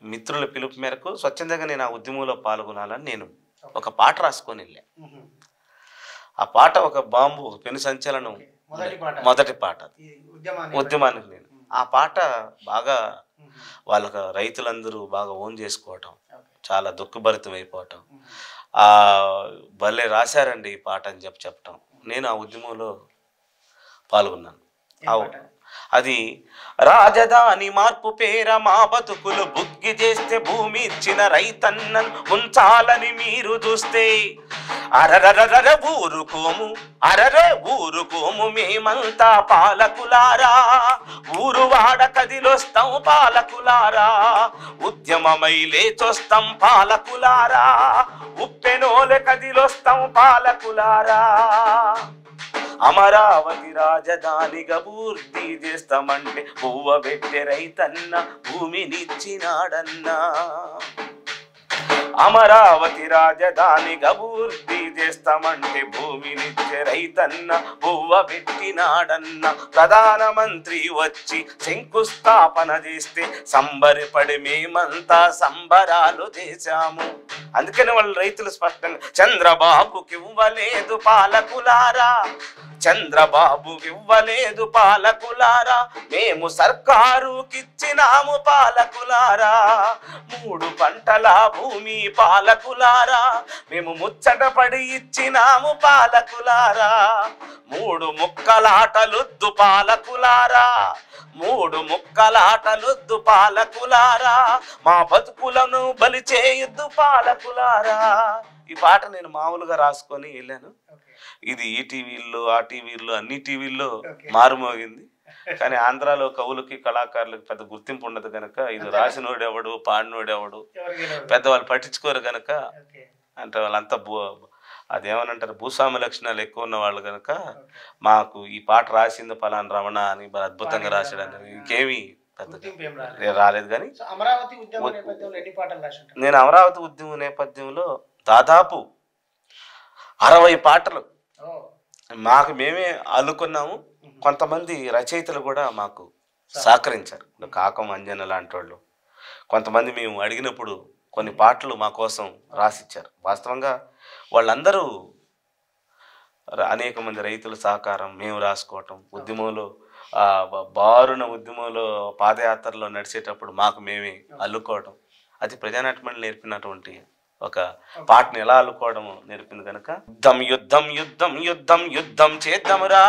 మిత్రుల పిలుపు మేరకు స్వచ్ఛందంగా నేను ఆ ఉద్యమంలో పాల్గొనాలని నేను ఒక పాట రాసుకొని వెళ్ళాను. ఆ పాట ఒక బాంబు, ఒక పెను సంచలనం, మొదటి పాట ఉద్యమానికి. నేను ఆ పాట బాగా వాళ్ళకి రైతులందరూ బాగా ఓన్ చేసుకోవటం, చాలా దుఃఖభరితం అయిపోవటం, భలే రాశారండి ఈ పాట అని చెప్పటం, నేను ఆ ఉద్యమంలో పాల్గొన్నాను. అది రాజధాని మార్పు పేర మా బతుకులు బుగ్గి చేస్తే భూమి ఇచ్చిన రైతన్నను ఉంచాలని మీరు చూస్తే అరరరర ఊరుకోము, అరరే ఊరుకోము మేమంతా పాలకులారా, ఊరు వాడ కదిలొస్తాం పాలకులారా, ఉద్యమమై లేచొస్తాం పాలకులారా, ఉప్పెనోలే కదిలొస్తాం పాలకులారా, అమరావతి రాజధానిగా పూర్తి చేస్తామంటే పువ్వ పెట్టే రైతన్న భూమినిచ్చినాడన్నా, అమరావతి రాజధానిగా పూర్తి చేస్తామంటే భూమినిచ్చే రైతన్న పువ్వ పెట్టినాడన్న, ప్రధానమంత్రి వచ్చి శంకుస్థాపన చేస్తే సంబరపడి మేమంతా సంబరాలు చేశాము. అందుకని వాళ్ళు రైతులు స్పష్టంగా చంద్రబాబుకి ఇవ్వలేదు పాలకులారా, చంద్రబాబుకి ఇవ్వలేదు పాలకులారా, మేము సర్కారుకిచ్చినాము పాలకులారా, 3 పంటల భూమి పాలకులారా, మేము ముచ్చటపడి ఇచ్చినాము పాలకులారా, 3 ముక్కలాటలొద్దు పాలకులారా, 3 ముక్కలాటలొద్దు పాలకులారా, మా బతుకులను బలి చేయొద్దు పాలకులారా. ఈ పాట నేను మామూలుగా రాసుకొని వెళ్ళాను. ఇది ఈ టీవీల్లో, ఆ టీవీల్లో, అన్ని టీవీల్లో మారుమోగింది. కానీ ఆంధ్రాలో కవులకి, కళాకారులకు పెద్ద గుర్తింపు ఉండదు కనుక, ఇది రాసినోడెవడు, పాడినోడెవడు పెద్దవాళ్ళు పట్టించుకోరు కనుక, అంటే వాళ్ళంతా అదేమనంటారు భూస్వామి లక్షణాలు ఎక్కువ ఉన్న వాళ్ళు కనుక, మాకు ఈ పాట రాసింది పలానా రమణ అని అద్భుతంగా రాశాడని ఇంకేమీ పెద్ద రాలేదు. కానీ నేను అమరావతి ఉద్యమం నేపథ్యంలో దాదాపు 60 పాటలు మాకు మేమే అల్లుకున్నాము. కొంతమంది రచయితలు కూడా మాకు సహకరించారు, కాకం అంజన లాంటి వాళ్ళు. కొంతమంది మేము అడిగినప్పుడు కొన్ని పాటలు మా కోసం రాసిచ్చారు. వాస్తవంగా వాళ్ళందరూ అనేక మంది రైతుల సహకారం, మేము రాసుకోవటం, ఉద్యమంలో బారున ఉద్యమంలో పాదయాత్రలో నడిచేటప్పుడు మాకు మేమే అల్లుకోవడం, అది ప్రజానాట్యం నేర్పినటువంటి ఒక పాటను ఎలా అల్లుకోవడం నేర్పింది కనుక, యుద్ధం యుద్ధం యుద్ధం యుద్ధం యుద్ధం చేద్దామురా,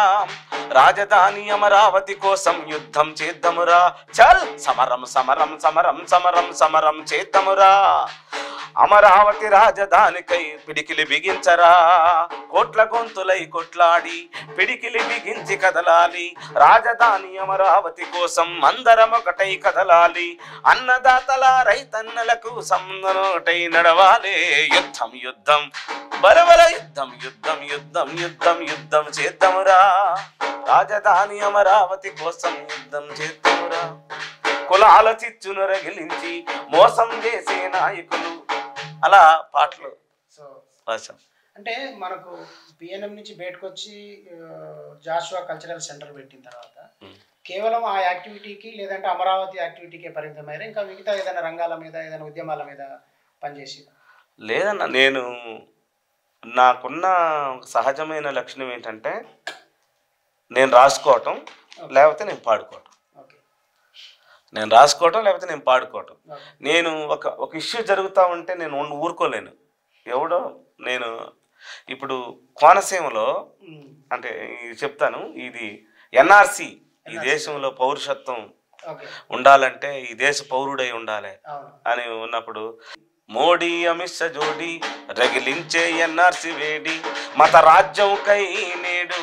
రాజధాని అమరావతి కోసం యుద్ధం చేద్దామురా, చల్ సమరం సమరం సమరం సమరం సమరం చేద్దామురా, అమరావతి రాజధానికై పిడికిలి బిగించరా, కోట్ల గొంతులై కొట్లాడి పిడికిలి బిగించి కదలాలి, రాజధాని అమరావతి కోసం అందరం ఒకటై కదలాలి, అన్నదాతల రైతన్నలకు సందనోటై నడవాలి, యుద్ధం యుద్ధం బలబల యుద్ధం యుద్ధం యుద్ధం యుద్ధం యుద్ధం చేద్దామురా, రాజధాని అమరావతి కోసం యుద్ధం చేద్దామురా, కులాల చిచ్చును రగిలించి మోసం చేసే నాయకులు, అలా పాటలు రాశాం. అంటే మనకు పిఎన్ఎం నుంచి బయటకు వచ్చి జాషువా కల్చరల్ సెంటర్ పెట్టిన తర్వాత కేవలం ఆ యాక్టివిటీకి లేదంటే అమరావతి యాక్టివిటీకే పరిమితమైన ఇంకా మిగతా ఏదైనా రంగాల మీద, ఏదైనా ఉద్యమాల మీద పనిచేసి? లేదన్న, నేను నాకున్న సహజమైన లక్షణం ఏంటంటే నేను రాసుకోవటం లేకపోతే నేను పాడుకోవటం, నేను రాసుకోవటం లేకపోతే నేను పాడుకోవటం. నేను ఒక ఇష్యూ జరుగుతూ ఉంటే నేను ఊరుకోలేను. ఎవడో నేను ఇప్పుడు కోనసీమలో అంటే చెప్తాను, ఇది ఎన్ఆర్సి, ఈ దేశంలో పౌరుషత్వం ఉండాలంటే ఈ దేశ పౌరుడై ఉండాలి అని ఉన్నప్పుడు మోడీ అమిత్ షా జోడి రగిలించే ఎన్ఆర్సి వేడి, మత రాజ్యంకై నేడు,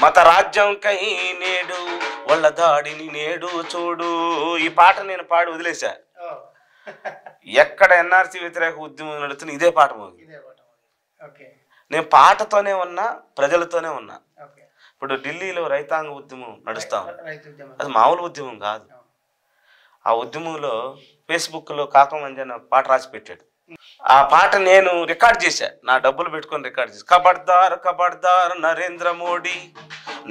మత రాజ్యంకై నేడు, వాళ్ళ దాడిని నేడు చూడు. ఈ పాట నేను పాడి వదిలేశా. ఎక్కడ ఎన్ఆర్సీ వ్యతిరేక ఉద్యమం నడుతున్న ఇదే పాట మోగి. నేను పాటతోనే ఉన్నా, ప్రజలతోనే ఉన్నా. ఇప్పుడు ఢిల్లీలో రైతాంగ ఉద్యమం నడుస్తా ఉంది. రైతు ఉద్యమం. అది మామూలు ఉద్యమం కాదు. ఆ ఉద్యమంలో ఫేస్బుక్లో కాకమంజన పాట రాసి పెట్టాడు. ఆ పాట నేను రికార్డ్ చేశా, నా డబ్బులు పెట్టుకొని రికార్డ్ చేశా. ఖబర్దార్ ఖబర్దార్ నరేంద్ర మోడీ,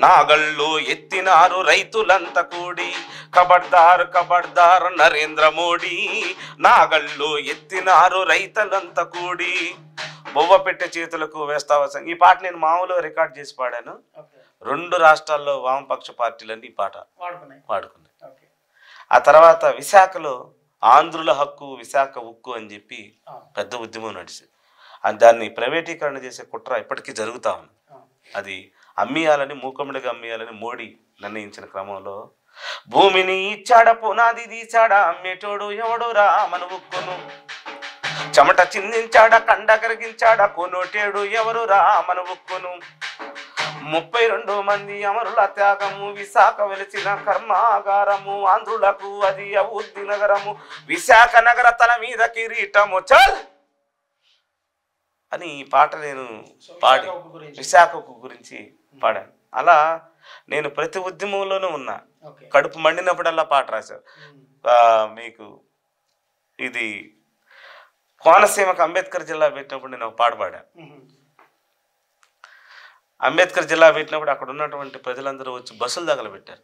నాగళ్ళు ఎత్తినారు రైతులంతా కూడి. ఖబర్దార్ ఖబర్దార్ నరేంద్ర మోడీ, నాగళ్ళు ఎత్తినారు రైతులంతా కూడి. బొవ్వ పెట్టే చేతులకు వేస్తావా. ఈ పాట నేను మామూలుగా రికార్డ్ చేసి పాడాను. 2 రాష్ట్రాల్లో వామపక్ష పార్టీలన్నీ ఈ పాట పాడుకున్నాయి. ఆ తర్వాత విశాఖలో ఆంధ్రుల హక్కు విశాఖ ఉక్కు అని చెప్పి పెద్ద ఉద్యమం నడిచింది. దాన్ని ప్రైవేటీకరణ చేసే కుట్ర ఇప్పటికీ జరుగుతూ ఉంది. అది అమ్మేయాలని, మూకముడిగా అమ్మేయాలని మోడీ నిర్ణయించిన క్రమంలో భూమిని ఇచ్చాడ, పునాది తీశాడా, అమ్మేటోడు ఎవడు రా మన ఉక్కును. చెమట చిందించాడా, కండ కరిగించాడా, కొనోటేడు ఎవరు రా మన ఉక్కును. 32 మంది అమరుల త్యాగము, విశాఖ వెలిసిన కర్మాగారము, ఆంధ్రులకు అది అభివృద్ధి నగరము, విశాఖ నగర తల మీద కిరీటము చల్ అని ఈ పాట నేను పాడి విశాఖ గురించి పాడాను. అలా నేను ప్రతి ఉద్యమంలోనూ ఉన్నా. కడుపు మండినప్పుడల్లా పాట రాశాను. మీకు ఇది కోనసీమకు అంబేద్కర్ జిల్లా పెట్టినప్పుడు నేను ఒక పాట పాడాను. అంబేద్కర్ జిల్లా పెట్టినప్పుడు అక్కడ ఉన్నటువంటి ప్రజలందరూ వచ్చి బస్సులు తగలబెట్టారు,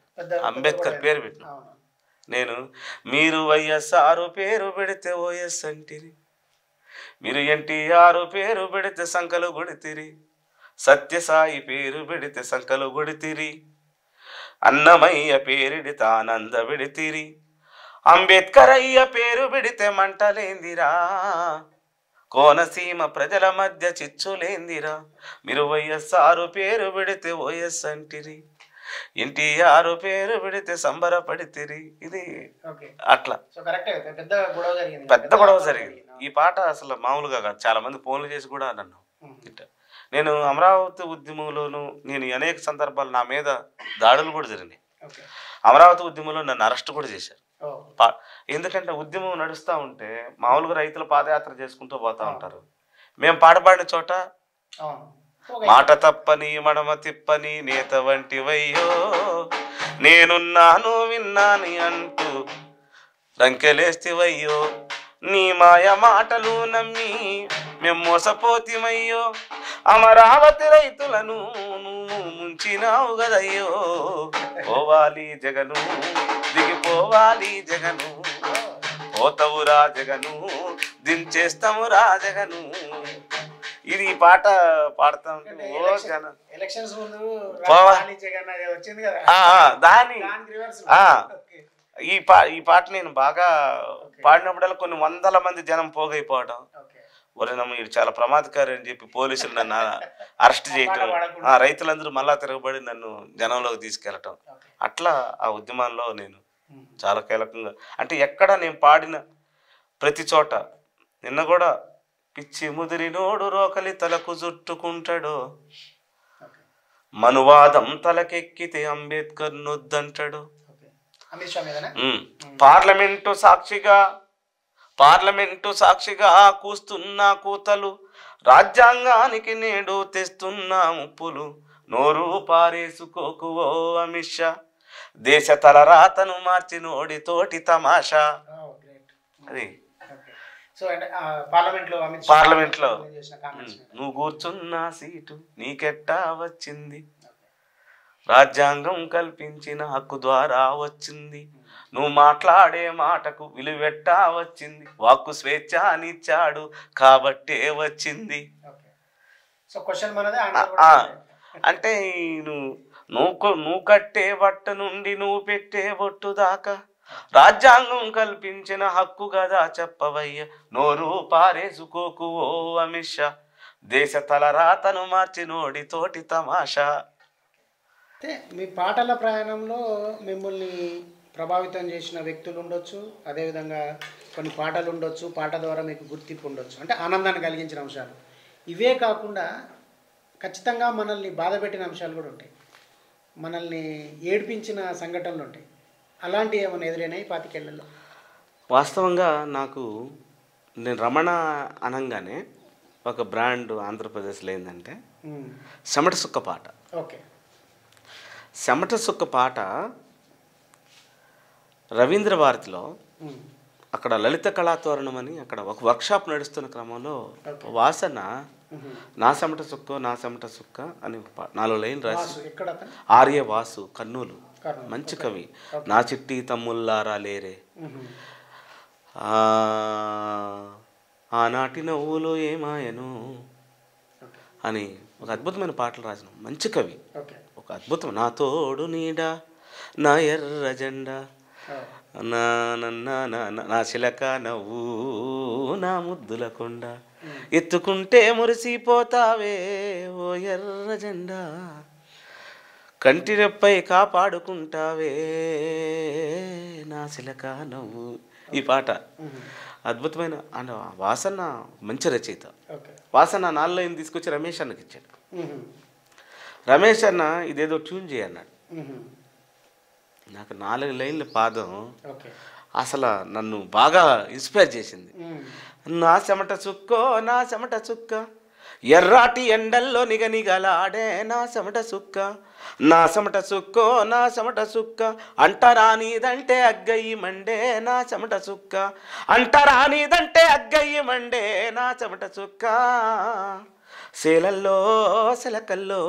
అంబేద్కర్ పేరు పెట్టిన. నేను మీరు వైఎస్ఆర్ పేరు పెడితే ఓఎస్ అంటిరి, మీరు ఎన్టీఆర్ పేరు పెడితే సంకలు గుడితిరి, సత్యసాయి పేరు పెడితే సంకలు గుడితిరి, అన్నమయ్య పేరిడితే ఆనంద విడితిరి, అంబేద్కర్ అయ్య పేరు పెడితే మంటలేందిరా, కోనసీమ ప్రజల మధ్య చిచ్చులేందిరా, మీరు వైఎస్ఆర్ పేరు పెడితే ఓఎస్ అంటిరి, ఎన్టీఆర్ పేరు పెడితే సంబరపడితిరి. ఇది అట్లా పెద్ద గొడవ జరిగింది. ఈ పాట అసలు మామూలుగా కాదు. చాలా మంది ఫోన్లు చేసి కూడా నన్ను నేను అమరావతి ఉద్యమంలోను నేను అనేక సందర్భాలు నా మీద దాడులు కూడా జరిగినాయి. అమరావతి ఉద్యమంలో నన్ను అరెస్ట్ కూడా చేశారు. ఎందుకంటే ఉద్యమం నడుస్తూ ఉంటే మామూలుగా రైతులు పాదయాత్ర చేసుకుంటూ పోతా ఉంటారు. మేము పాడబడిన చోట మాట తప్పని మడమ తిప్పని నేత వంటివయ్యో, నేనున్నాను విన్నాని అంటూ రంకెలేస్తివయ్యో, నీ మాయ మాటలు నమ్మి మేము మోసపోతిమయ్యో, అమరావతి రైతులను నువ్వు ముంచినావు గదయ్యో, పోవాలి జగను దిగిపోవాలి జగను, పోతవురా జగను దించేస్తామురా జగను. ఇది ఈ పాట పాడతా ఉంటే దాని ఈ పాట నేను బాగా పాడినప్పుడల్లా కొన్ని 100 మంది జనం పోగైపోవడం, ఒరేనమ్మ ఇది చాలా ప్రమాదకారి అని చెప్పి పోలీసులు నన్ను అరెస్ట్ చేయటం, రైతులందరూ మళ్ళా తిరగబడి నన్ను జనంలోకి తీసుకెళ్ళటం. అట్లా ఆ ఉద్యమాల్లో నేను చాలా కీలకంగా, అంటే ఎక్కడ నేను పాడిన ప్రతి చోట, నిన్న కూడా పిచ్చి ముదిరినోడు రోకలి తలకు చుట్టుకుంటాడు, మనువాదం తలకెక్కితే అంబేద్కర్ నొద్దంటాడు, పార్లమెంటు సాక్షిగా కూస్తున్న కూతలు, రాజ్యాంగానికి నేడు తెస్తున్న ముప్పులు, నోరు పారేసుకోకు ఓ అమిత్ షా, దేశ తలరాతను మార్చి నోడి తోటి తమాషా. అది పార్లమెంట్లో నువ్వు కూర్చున్న సీటు నీకెట్టా వచ్చింది, రాజ్యాంగం కల్పించిన హక్కు ద్వారా వచ్చింది, నువ్వు మాట్లాడే మాటకు విలువెట్టా వచ్చింది, వాక్కు స్వేచ్ఛ అనిచ్చాడు కాబట్టే వచ్చింది. అంటే నువ్వు కట్టే బట్ట నుండి నువ్వు పెట్టే బొట్టు దాకా రాజ్యాంగం కల్పించిన హక్కు కదా చెప్పవయ్య, నోరు పారేసుకోకు ఓ అమిత్ షా, దేశ తలరాతను మార్చి నోడి తోటి తమాషా. అంటే మీ పాటల ప్రయాణంలో మిమ్మల్ని ప్రభావితం చేసిన వ్యక్తులు ఉండొచ్చు, అదేవిధంగా కొన్ని పాటలు ఉండొచ్చు, పాట ద్వారా మీకు గుర్తింపు ఉండొచ్చు, అంటే ఆనందాన్ని కలిగించిన అంశాలు. ఇవే కాకుండా ఖచ్చితంగా మనల్ని బాధపెట్టిన అంశాలు కూడా ఉంటాయి, మనల్ని ఏడ్పించిన సంఘటనలు ఉంటాయి. అలాంటివి ఏమైనా ఎదురైనాయి 25 ఏళ్లలో? వాస్తవంగా నాకు నేను రమణ అనంగానే ఒక బ్రాండ్ ఆంధ్రప్రదేశ్లో ఏంటంటే చెమట సుక్క పాట. ఓకే. చెమట సుక్క పాట రవీంద్ర భారతిలో అక్కడ లలిత కళాతోరణం అని అక్కడ ఒక వర్క్షాప్ నడుస్తున్న క్రమంలో వాసన నా చెమట సుక్క నా చెమట సుక్క అని 4 లైన్లు రాసి ఆర్య వాసు కర్నూలు మంచి కవి. నా చిట్టి తమ్ముల్లారా లేరే, ఆనాటి నవ్వులో ఏమాయను అని ఒక అద్భుతమైన పాటలు రాసిన మంచి కవి. ఒక అద్భుతం. నా తోడు నీడ నా ఎర్ర జెండా నా నా చిలక నవ్వు నా ముద్దుల కొండ ఎత్తుకుంటే మురిసిపోతావే ఓ ఎర్ర జెండా కంటి రెప్పై కాపాడుకుంటావే నా చిలక నవ్వు. ఈ పాట అద్భుతమైన వాసన మంచి రచయిత. వాసన 4 లైన్ తీసుకొచ్చి రమేష్ అన్నకి ఇచ్చాడు. రమేష్ అన్న ఇదేదో ట్యూన్ చేయన్నాడు. నాకు 4 లైన్ల పాదం అసలు నన్ను బాగా ఇన్స్పైర్ చేసింది. నా చెమట చుక్కో నా చెమట చుక్క ఎర్రాటి ఎండల్లో నిగనిగలాడే నా చెమట చుక్క నా చెమట చుక్కో నా చెమట చుక్క అంటరానిదంటే అగ్గయ్యి మండే నా చెమట చుక్క అంటరానిదంటే అగ్గయ్యి మండే నా చెమట చుక్క సేలల్లో సెలకల్లో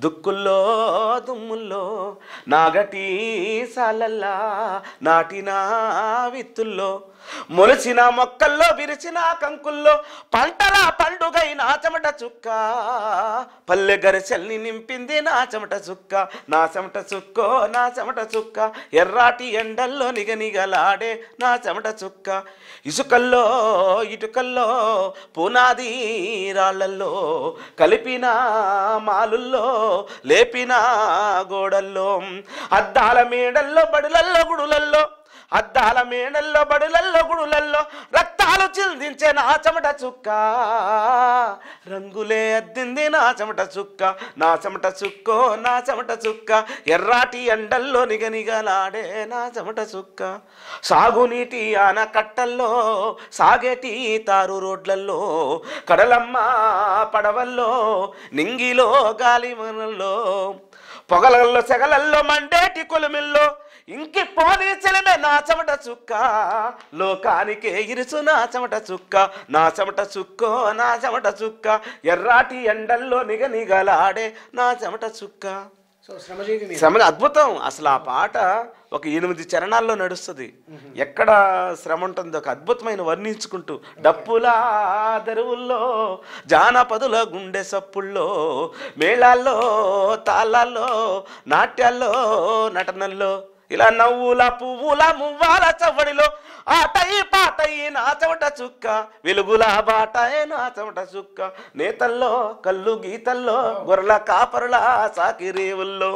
దుక్కుల్లో దుమ్ముల్లో నాగటి సాలల్లా నాటిన విత్తుల్లో మొలిచిన మొక్కల్లో విరిచిన కంకుల్లో పంటల పండుగై నా చెమట చుక్క పల్లె గరిసెల్ని నింపింది నా చెమట చుక్క నా చెమట చుక్కో నా చెమట చుక్క ఎర్రాటి ఎండల్లో నిగనిగలాడే నా చెమట చుక్క ఇసుకల్లో ఇటుకల్లో పునాది రాళ్లల్లో కలిపిన మాలుల్లో లేపిన గోడల్లో అద్దాల మేడల్లో బడులల్లో గుడులల్లో అద్దాల మేడల్లో బడులల్లో గుడులల్లో రక్తాలు చిందించే నా చెమట చుక్క రంగులే అద్దింది నా చెమట చుక్క నా చెమట చుక్కో నా చెమట చుక్క ఎర్రాటి ఎండల్లో నిగనిగలాడే నా చెమట చుక్క సాగునీటి ఆనకట్టల్లో సాగేటి తారు రోడ్లల్లో కడలమ్మ పడవల్లో నింగిలో గాలి మనల్లో పొగలల్లో సెగలల్లో మండేటి కొలుమిల్లో ఇంకి పోనీ చెలమే నా చెమట చుక్క లోకానికే ఇరుసు నా చెమట చుక్క నా చెమట చుక్కో నా చెమట చుక్క ఎర్రాటి ఎండల్లో నిగనిగలాడే నా చెమట చుక్క. శ్రమ అద్భుతం. అసలు ఆ పాట ఒక 8 చరణాల్లో నడుస్తుంది. ఎక్కడ శ్రమ ఉంటుందో ఒక అద్భుతమైన వర్ణించుకుంటూ డప్పుల దరువుల్లో జానపదుల గుండె సప్పుల్లో మేళాల్లో తాళాల్లో నాట్యాల్లో నటనల్లో ఇలా నవ్వుల పువ్వుల మువ్వాల చవ్వడిలో ఆటై పాటై నా చెమట చుక్క వెలుగుల బాటై నా చెమట చుక్క నేతల్లో కళ్ళు గీతల్లో గొర్రెల కాపరుల సాకిరేవుల్లో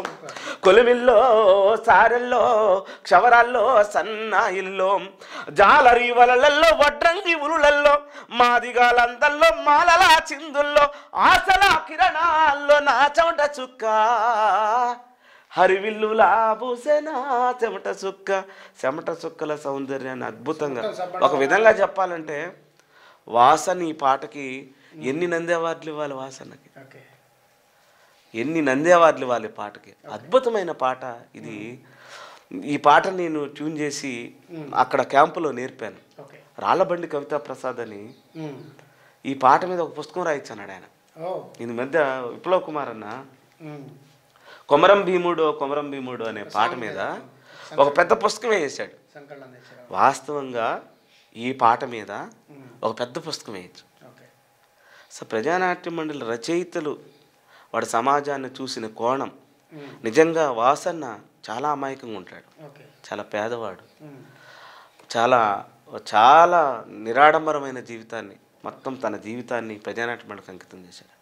కొలిమిల్లో సారెల్లో క్షవరాల్లో సన్నాయిల్లో జాలరి వలలల్లో వడ్రంగి ఉలులల్లో మాదిగాలందల్లో మాలల చిందుల్లో ఆశల కిరణాల్లో నా చెమట చుక్క హరివిల్లులా పూసేనా చెమట చుక్క. చెమట చుక్కల సౌందర్యాన్ని అద్భుతంగా ఒక విధంగా చెప్పాలంటే వాసన ఈ పాటకి ఎన్ని నంది అవార్డులు ఇవ్వాలి, వాసనకి ఎన్ని నంది అవార్డులు ఇవ్వాలి పాటకి. అద్భుతమైన పాట ఇది. ఈ పాట నేను ట్యూన్ చేసి అక్కడ క్యాంపులో నేర్పాను. రాళ్ళబండి కవితా ప్రసాద్ అని ఈ పాట మీద ఒక పుస్తకం రాయించాడు ఆయన. ఈ మధ్య విప్లవ్ కుమార్ అన్న కొమరం భీముడు అనే పాట మీద ఒక పెద్ద పుస్తకమే వేసాడు. వాస్తవంగా ఈ పాట మీద ఒక పెద్ద పుస్తకం వేయచ్చు. సో ప్రజానాట్య మండలి రచయితలు వాడు సమాజాన్ని చూసిన కోణం నిజంగా వాసన్న చాలా అమాయకంగా ఉంటాడు, చాలా పేదవాడు, చాలా చాలా నిరాడంబరమైన జీవితాన్ని మొత్తం తన జీవితాన్ని ప్రజానాట్య మండలికి అంకితం చేశాడు.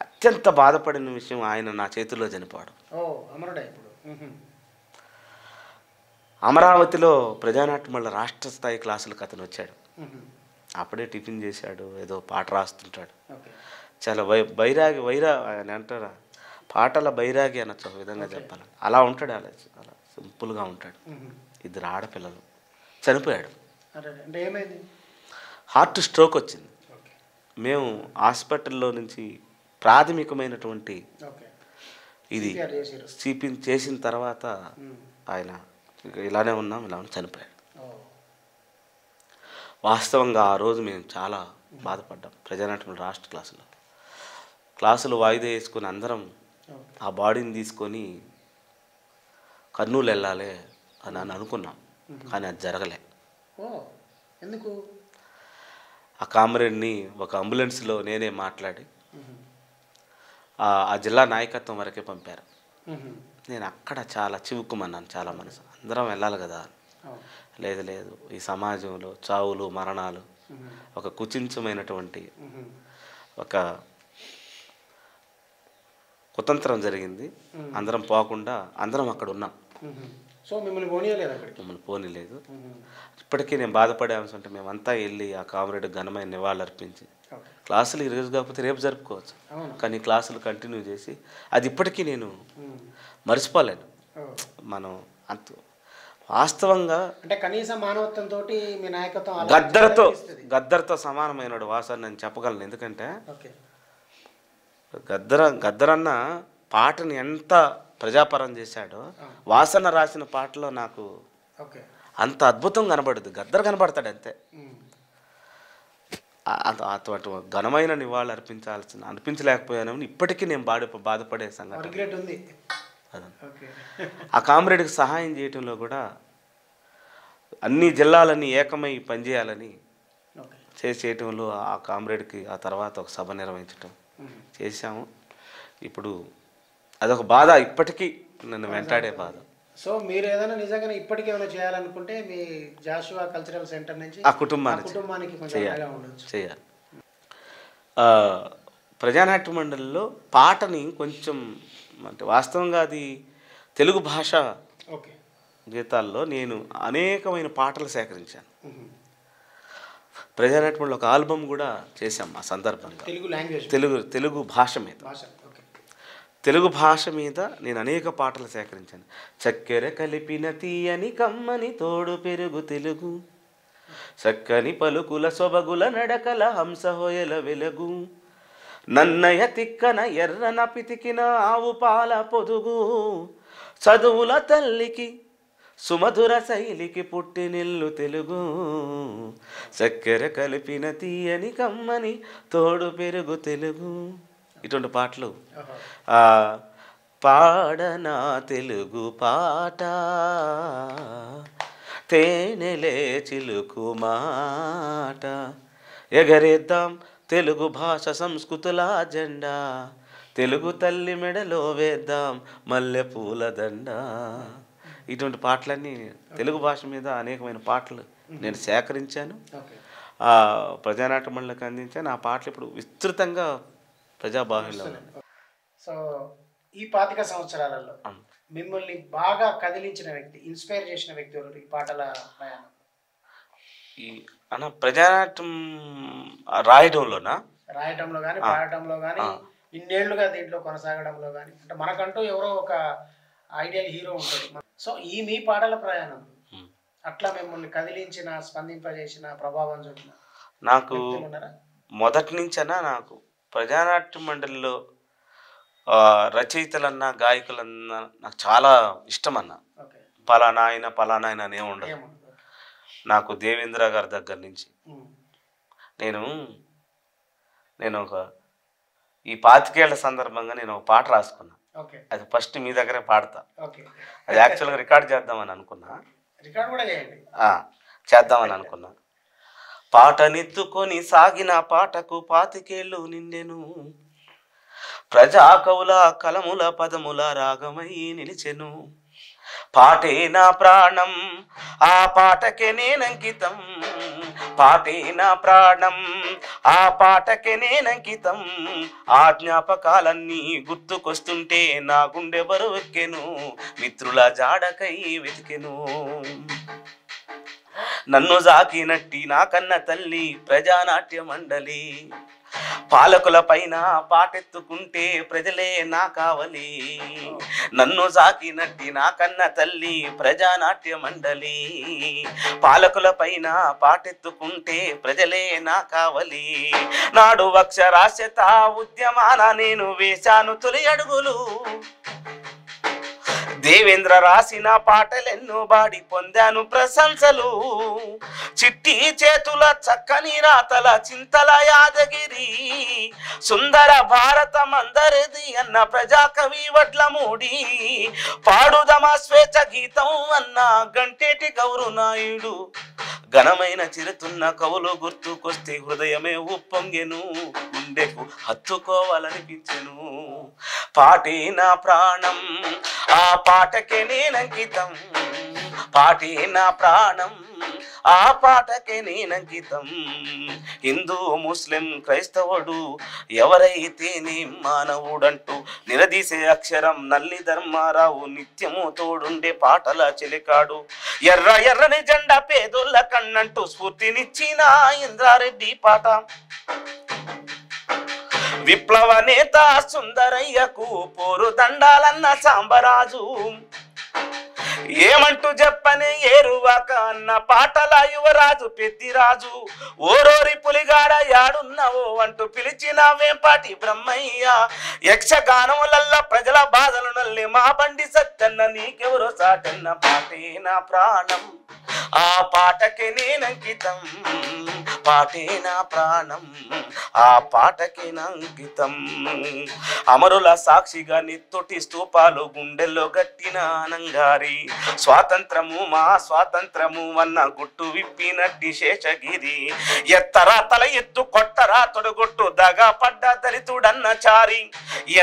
అత్యంత బాధపడిన విషయం ఆయన నా చేతుల్లో చనిపోవడం. అమరావతిలో ప్రజానాట్య మండలి రాష్ట్ర స్థాయి క్లాసులకు అతను వచ్చాడు. అప్పుడే టిఫిన్ చేశాడు, ఏదో పాట రాస్తుంటాడు. చాలా ఆయన అంటారా పాటల బైరాగి అనొచ్చు ఒక విధంగా చెప్పాలి. అలా ఉంటాడు, అలా సింపుల్గా ఉంటాడు. 2 ఆడపిల్లలు, చనిపోయాడు. హార్ట్ స్ట్రోక్ వచ్చింది. మేము హాస్పిటల్లో నుంచి ప్రాథమికమైనటువంటి ఇది చేసిన తర్వాత ఆయన ఇలానే ఉన్నాం, ఇలా చనిపోయాడు. వాస్తవంగా ఆ రోజు మేము చాలా బాధపడ్డాం. ప్రజానాట్యం రాష్ట్ర క్లాసులు వాయిదా వేసుకొని అందరం ఆ బాడీని తీసుకొని కర్నూలు వెళ్ళాలి అని అనుకున్నాం, కానీ అది జరగలే. ఎందుకు? ఆ కామ్రేడ్ని ఒక అంబులెన్స్లో నేనే మాట్లాడి ఆ జిల్లా నాయకత్వం వరకే పంపారు. నేను అక్కడ చాలా చివుక్కుమన్నాను, చాలా మనసు అందరం వెళ్ళాలి కదా. లేదు లేదు, ఈ సమాజంలో చావులు మరణాలు ఒక కుచించమైనటువంటి ఒక కుతంత్రం జరిగింది. అందరం పోకుండా అందరం అక్కడ ఉన్నాం. సో మిమ్మల్ని పోనీలేదు. ఇప్పటికీ నేను బాధపడే అంశం అంటే మేమంతా వెళ్ళి ఆ కామ్రేడ్ ఘనమైన నివాళులు అర్పించి క్లాసులు ఈరోజు కాకపోతే రేపు జరుపుకోవచ్చు, కానీ క్లాసులు కంటిన్యూ చేసి అది ఇప్పటికీ నేను మర్చిపోలేను. మనం అంత వాస్తవంగా అంటే కనీసం మానవత్వంతో మీ నాయకత్వం గద్దర్తో సమానమైన వాసాన్ని నేను చెప్పగలను. ఎందుకంటే గద్దరన్న పాటని ఎంత ప్రజాపరం చేశాడో వాసన రాసిన పాటలో నాకు అంత అద్భుతం కనబడదు. గద్దర్ కనబడతాడు అంతే. అటువంటి ఘనమైన నివాళులు అర్పించలేకపోయానని ఇప్పటికీ నేను బాధపడే సంగతి. ఆ కామ్రేడ్కి సహాయం చేయటంలో కూడా అన్ని జిల్లాలన్నీ ఏకమై పనిచేయాలని చేయటంలో ఆ కామ్రేడ్కి ఆ తర్వాత ఒక సభ నిర్వహించటం చేశాము. ఇప్పుడు అదొక బాధ, ఇప్పటికీ నన్ను వెంటాడే బాధ. సో మీరు ఏదైనా నిజంగా ఇప్పటికీ ఏమైనా చేయాలనుకుంటే మీ జాషువా కల్చరల్ సెంటర్ నుంచి ఆ కుటుంబానికి చేయాలి. ప్రజానాట్య మండలిలో పాటని కొంచెం అంటే వాస్తవంగా అది తెలుగు భాష గీతాల్లో నేను అనేకమైన పాటలు సేకరించాను. ప్రజానాట్య మండలి ఒక ఆల్బమ్ కూడా చేశాం ఆ సందర్భంగా. తెలుగు భాష మీద నేను అనేక పాటలు సేకరించాను. చక్కెర కలిపిన తీయని కమ్మని తోడు పెరుగు తెలుగు, చక్కని పలుకుల సొబగుల నడకల హంసహోయల వెలుగు, నన్నయ తిక్కన ఎర్రన పితికిన ఆవు పాల పొదుగు, చదువుల తల్లికి సుమధుర శైలికి పుట్టినిల్లు తెలుగు, చక్కెర కలిపిన తీయని కమ్మని తోడు పెరుగు తెలుగు. ఇటువంటి పాటలు పాడనా తెలుగు పాట తేనెలే చిలుకు మాట, ఎగరేద్దాం తెలుగు భాష సంస్కృతుల జెండా, తెలుగు తల్లి మెడలో వేద్దాం మల్లె పూల దండ. ఇటువంటి పాటలన్నీ తెలుగు భాష మీద అనేకమైన పాటలు నేను సేకరించాను, ప్రజానాట్య మండలికి అందించాను. ఆ పాటలు ఇప్పుడు విస్తృతంగా ప్రజాబాహుళ్యంలో. సో ఈ 25 సంవత్సరాలలో మిమ్మల్ని బాగా కదిలించిన వ్యక్తి, ఇన్స్పైర్ చేసిన వ్యక్తి ఎవరు ఈ పాటల ప్రయాణం? ప్రజానాట్యం రాయడంలో కానీ పాడటంలో కానీ ఇన్నేళ్లుగా దీంట్లో కొనసాగడంలో కానీ, అంటే మనకంటూ ఎవరో ఒక ఐడియల్ హీరో ఉంటుంది. సో ఈ మీ పాటల ప్రయాణం అట్లా మిమ్మల్ని కదిలించిన, స్పందింపజేసిన, ప్రభావం చూపిన నాకు మొదటి నుంచైనా నాకు ప్రజానాట్య మండలిలో రచయితలన్నా గాయకులన్నా నాకు చాలా ఇష్టం అన్న. పలానా ఆయన అనే ఉండదు. నాకు దేవేంద్ర గారి దగ్గర నుంచి నేను ఒక ఈ 25 ఏళ్ల సందర్భంగా నేను ఒక పాట రాసుకున్నా. అది ఫస్ట్ మీ దగ్గరే పాడతా. అది యాక్చువల్గా రికార్డ్ చేద్దామని అనుకున్నా. పాటనెత్తుకొని సాగిన పాటకు 25 ఏళ్ళు నిండెను, ప్రజా కవుల కలముల పదముల రాగమై నిలిచెను, పాటే నా ప్రాణం ఆ పాటకే నేనంకితం, పాటే నా ప్రాణం ఆ పాటకే నేనంకితం, ఆ జ్ఞాపకాలన్నీ గుర్తుకొస్తుంటే నా గుండె బరువెక్కెను, మిత్రుల జాడకై వెతికెను, నన్ను జాకినట్టి నా కన్న తల్లి ప్రజానాట్య మండలి, పాలకుల పైన పాటెత్తుకుంటే ప్రజలే నా కావలి, నన్ను సాకినట్టి నా కన్న తల్లి ప్రజానాట్య మండలి. పాలకుల పైన పాటెత్తుకుంటే ప్రజలే నా కావలి, నాడు అక్షరాస్యత ఉద్యమాన నేను వేశాను తొలి అడుగులు. దేవేంద్ర రాసిన పాటలెన్నో బాడి పొందాను ప్రశంసలు, చిట్టి చేతుల చక్కని రాతల చింతల యాదగిరి, సుందర భారతం అందరిది అన్న ప్రజాకవి వడ్లమూడి, పాడుదమ స్వేచ్ఛ గీతం అన్న గంటేటి గౌరు నాయుడు. ఘనమైన చిరుతున్న కవులు గుర్తుకొస్తే హృదయమే ఉప్పొంగెను, గుండెకు హత్తుకోవాలనిపించెను. పాటే నా ప్రాణం, ఆ పాటకే నేనంకితం, పాటే నా ప్రాణం, ఆ పాటకే నేనంకితం. హిందూ ముస్లిం క్రైస్తవుడు ఎవరైతేనే మానవుడంటూ నిలదీసే అక్షరం నల్లి ధర్మారావు, నిత్యము తోడుండే పాటల చెలికాడు. ఎర్ర ఎర్రని జెండా పేదోళ్ళ కన్నంటూ స్ఫూర్తినిచ్చిన ఇంద్రారెడ్డి పాట. విప్లవ నేత సుందరయ్యకు పోరు దండాలన్న సాంబరాజు, ఏమంటూ చెప్పని ఏరువాక అన్న పాటల యువరాజు పెద్దిరాజు. ఓరోరి పులిగాడ యాడున్నావో అంటూ పిలిచిన వేంపాటి బ్రహ్మయ్య, యక్షగానములల్ల ప్రజల బాధలు నల్లి మా బండి సత్తన్న నీకెవరో సాటన్న. పాటే నా ప్రాణం, ఆ పాటకే నేనంకితం, పాటే నా ప్రాణం, ఆ పాటకే నాంకితం. అమరుల సాక్షిగా నిత్తొటి స్తూపాలు గుండెల్లో గట్టిన ఆనంగారి, స్వాతంత్రము మా స్వాతంత్రము అన్న గుట్టు విప్పినట్టి శేషగిరి. ఎత్తరా తల ఎత్తు కొట్టరా తొడగొట్టు దగా పడ్డ దళితుడన్న చారి,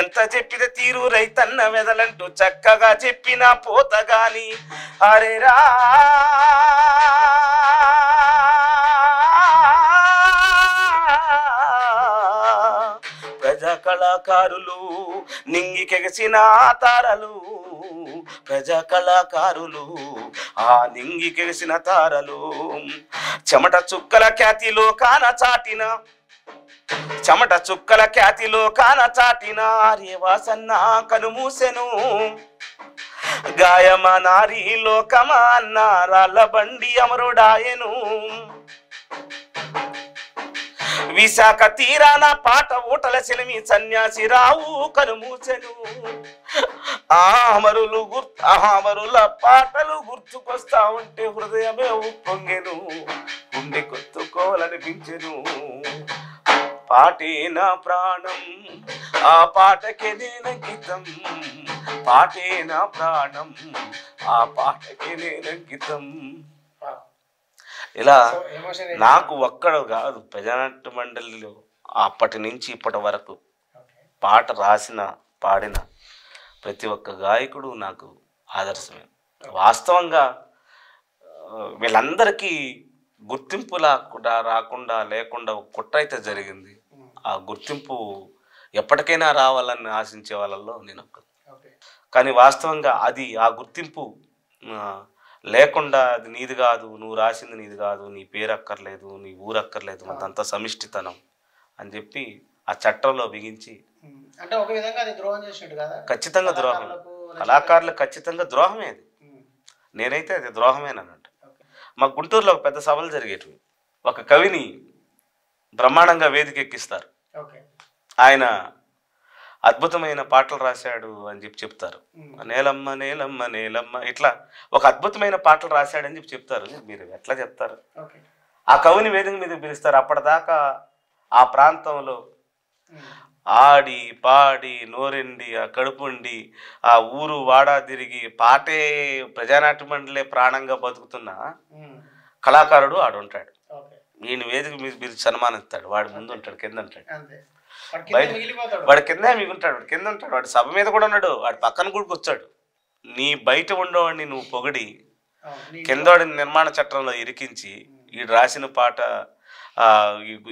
ఎంత చెప్పిన తీరు రైతన్న వెదలంటూ చక్కగా చెప్పిన పోతగాని. హరేరా ప్రజా కళాకారులు నింగికెగసిన తారలు, ప్రజా కళాకారులు ఆ నింగికెగసిన తారలు. చెమట చుక్కల ఖ్యాతిలో కాన చాటిన, చెమట చుక్కల ఖ్యాతిలో కాన చాటిన ఆర్యవాసన్న కనుమూసెను. గాయమ నారీ లోకమా అన్న రాళ్ళ బండి అమరుడాయను. విశాఖ తీరాన పాట ఊటల సెలిమి సన్యాసి రావు కనుమూసెను. అమరుల పాటలు గుర్తుకొస్తా ఉంటే హృదయమే ఉప్పొంగెను, గుండె కొత్తుకోవాలనిపించెను. పాటే నా ప్రాణం, ఆ పాటకే నేనంకితం, పాటే నా ప్రాణం, ఆ పాటకే నేనంకితం. ఇలా నాకు ఒక్కడ కాదు, ప్రజానాట్య మండలిలో అప్పటి నుంచి ఇప్పటి వరకు పాట రాసిన పాడిన ప్రతి ఒక్క గాయకుడు నాకు ఆదర్శమే. వాస్తవంగా వీళ్ళందరికీ గుర్తింపు రాకుండా లేకుండా ఒక కుట్ర అయితే జరిగింది. ఆ గుర్తింపు ఎప్పటికైనా రావాలని ఆశించే వాళ్ళల్లో నేను ఒక్క. కానీ వాస్తవంగా అది ఆ గుర్తింపు లేకుండా అది నీది కాదు, నువ్వు రాసింది నీది కాదు, నీ పేరు అక్కర్లేదు, నీ ఊరు అక్కర్లేదు, అదంతా సమిష్టితనం అని చెప్పి ఆ చట్టంలో బిగించి, అంటే ఒక విధంగా అది ద్రోహం చేసినట్టు కదా. ఖచ్చితంగా ద్రోహం, కళాకారులకు ఖచ్చితంగా ద్రోహమే అది. నేనైతే అది ద్రోహమేనన్నట్టు. మా గుంటూరులో ఒక పెద్ద సభలు జరిగేటివి. ఒక కవిని బ్రహ్మాండంగా వేదిక ఎక్కిస్తారు. ఆయన అద్భుతమైన పాటలు రాశాడు అని చెప్పి చెప్తారు. నేలమ్మ నేలమ్మ నేలమ్మ ఇట్లా ఒక అద్భుతమైన పాటలు రాశాడని చెప్పి చెప్తారు. మీరు ఎట్లా చెప్తారు? ఆ కవిని వేదిక మీద పిలుస్తారు. అప్పటిదాకా ఆ ప్రాంతంలో ఆడి పాడి నోరెండి ఆ కడుపుండి ఆ ఊరు వాడా తిరిగి పాటే ప్రజానాట్య మండలే ప్రాణంగా బతుకుతున్న కళాకారుడు ఆడుంటాడు. ఈయన వేదిక మీద పిలిచి సన్మానిస్తాడు. వాడు ముందు ఉంటాడు, కింద ఉంటాడు, వాడు కింద మిగులుంటాడు, వాడు కింద ఉంటాడు, వాడు సభ మీద కూడా ఉన్నాడు, వాడు పక్కన కూడా కూర్చోడు. నీ బయట ఉండేవాడిని నువ్వు పొగిడి కిందవాడిని నిర్మాణ చట్టంలో ఇరికించి ఈడు రాసిన పాట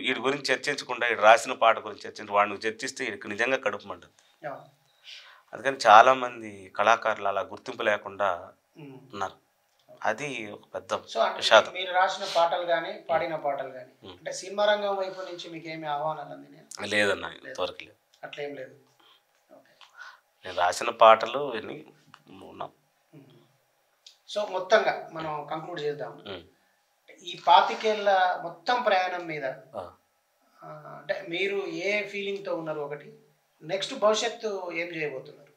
వీడి గురించి చర్చించకుండా వీడు రాసిన పాట గురించి చర్చించి వాడిని చర్చిస్తే వీడికి నిజంగా కడుపు మంటుంది. అందుకని చాలా మంది కళాకారులు అలా గుర్తింపు లేకుండా ఉన్నారు. అది ఒక పెద్ద విషాదం. మీరు రాసిన పాటలు కానీ పాడిన పాటలు కానీ అంటే సినిమా రంగం వైపు నుంచి మీకు ఏమి ఆహ్వానాలు అందినాయి? లేదన్న ఇంతవరకు లేదు. అట్లా ఏం లేదు. ఓకే. నేను రాసిన పాటలు విని ఉన్నాం. సో మొత్తంగా మనం కంక్లూడ్ చేద్దాం. ఈ 25 ఏళ్ళ మొత్తం ప్రయాణం మీద అంటే మీరు ఏ ఫీలింగ్తో ఉన్నారు, ఒకటి నెక్స్ట్ భవిష్యత్తు ఏం చేయబోతున్నారు?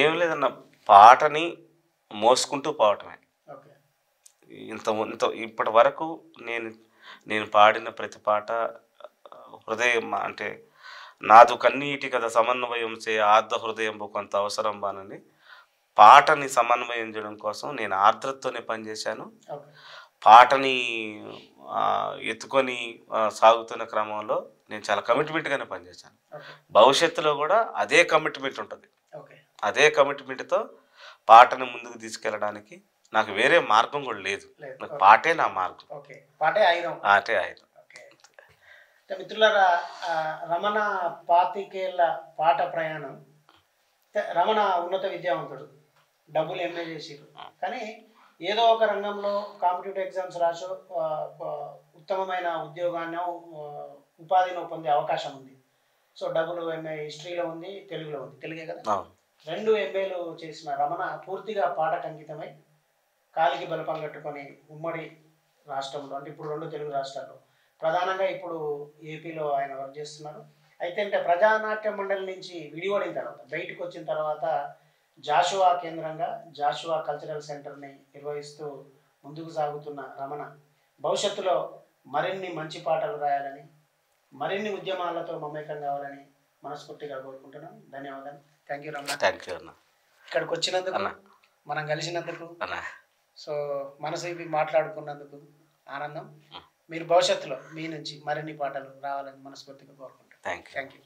ఏం లేదన్న, పాటని మోసుకుంటూ పోవటమే. ఓకే. ఇంత ఇప్పటి వరకు నేను పాడిన ప్రతి పాట హృదయం అంటే నాదు కన్నీటి కథ సమన్వయం చే ఆర్ద్ర హృదయం కొంత అవసరం బానని పాటని సమన్వయం చేయడం కోసం నేను ఆర్ద్రతతోనే పనిచేశాను. పాటని ఎత్తుకొని సాగుతున్న క్రమంలో నేను చాలా కమిట్మెంట్గానే పనిచేశాను. భవిష్యత్తులో కూడా అదే కమిట్మెంట్ ఉంటుంది. అదే కమిట్మెంట్తో పాటను ముందుకు తీసుకెళ్ళడానికి నాకు వేరే మార్గం కూడా లేదు. పాటే నా మార్గం. పాటే ఆయుధం. పాటే ఆయుధం. మిత్రులారా, రమణ 25 ఏళ్ళ పాట ప్రయాణం. రమణ ఉన్నత విద్యావంతుడు, డబ్బులు ఎంఏ చేసిరు, కానీ ఏదో ఒక రంగంలో కాంపిటేటివ్ ఎగ్జామ్స్ రాసో ఉత్తమమైన ఉద్యోగాన్ని ఉపాధిని పొందే అవకాశం ఉంది. సో డబ్బులు ఎంఏ హిస్టరీలో ఉంది, తెలుగులో ఉంది, తెలుగే కదా. 2 ఎంఏలు చేసిన రమణ పూర్తిగా పాటకు అంకితమై కాలికి బలపం కట్టుకొని ఉమ్మడి రాష్ట్రంలో, అంటే ఇప్పుడు 2 తెలుగు రాష్ట్రాల్లో, ప్రధానంగా ఇప్పుడు ఏపీలో ఆయన వర్క్ చేస్తున్నారు. అయితే అంటే ప్రజానాట్య మండలి నుంచి విడివడిన తర్వాత, బయటకు వచ్చిన తర్వాత జాషువా కేంద్రంగా జాషువా కల్చరల్ సెంటర్ని నిర్వహిస్తూ ముందుకు సాగుతున్న రమణ భవిష్యత్తులో మరిన్ని మంచి పాటలు రాయాలని, మరిన్ని ఉద్యమాలతో మమేకం కావాలని మనస్ఫూర్తిగా కోరుకుంటున్నాం. ధన్యవాదాలు. Thank you Ramana. Thank you అన్న. ఇక్కడికి వచ్చినందుకు, మనం కలిసినందుకు, సో మనసు ఇవి మాట్లాడుకున్నందుకు ఆనందం. మీరు భవిష్యత్తులో మీ నుంచి మరిన్ని పాటలు రావాలని మనస్ఫూర్తిగా కోరుకుంటాం. Thank you.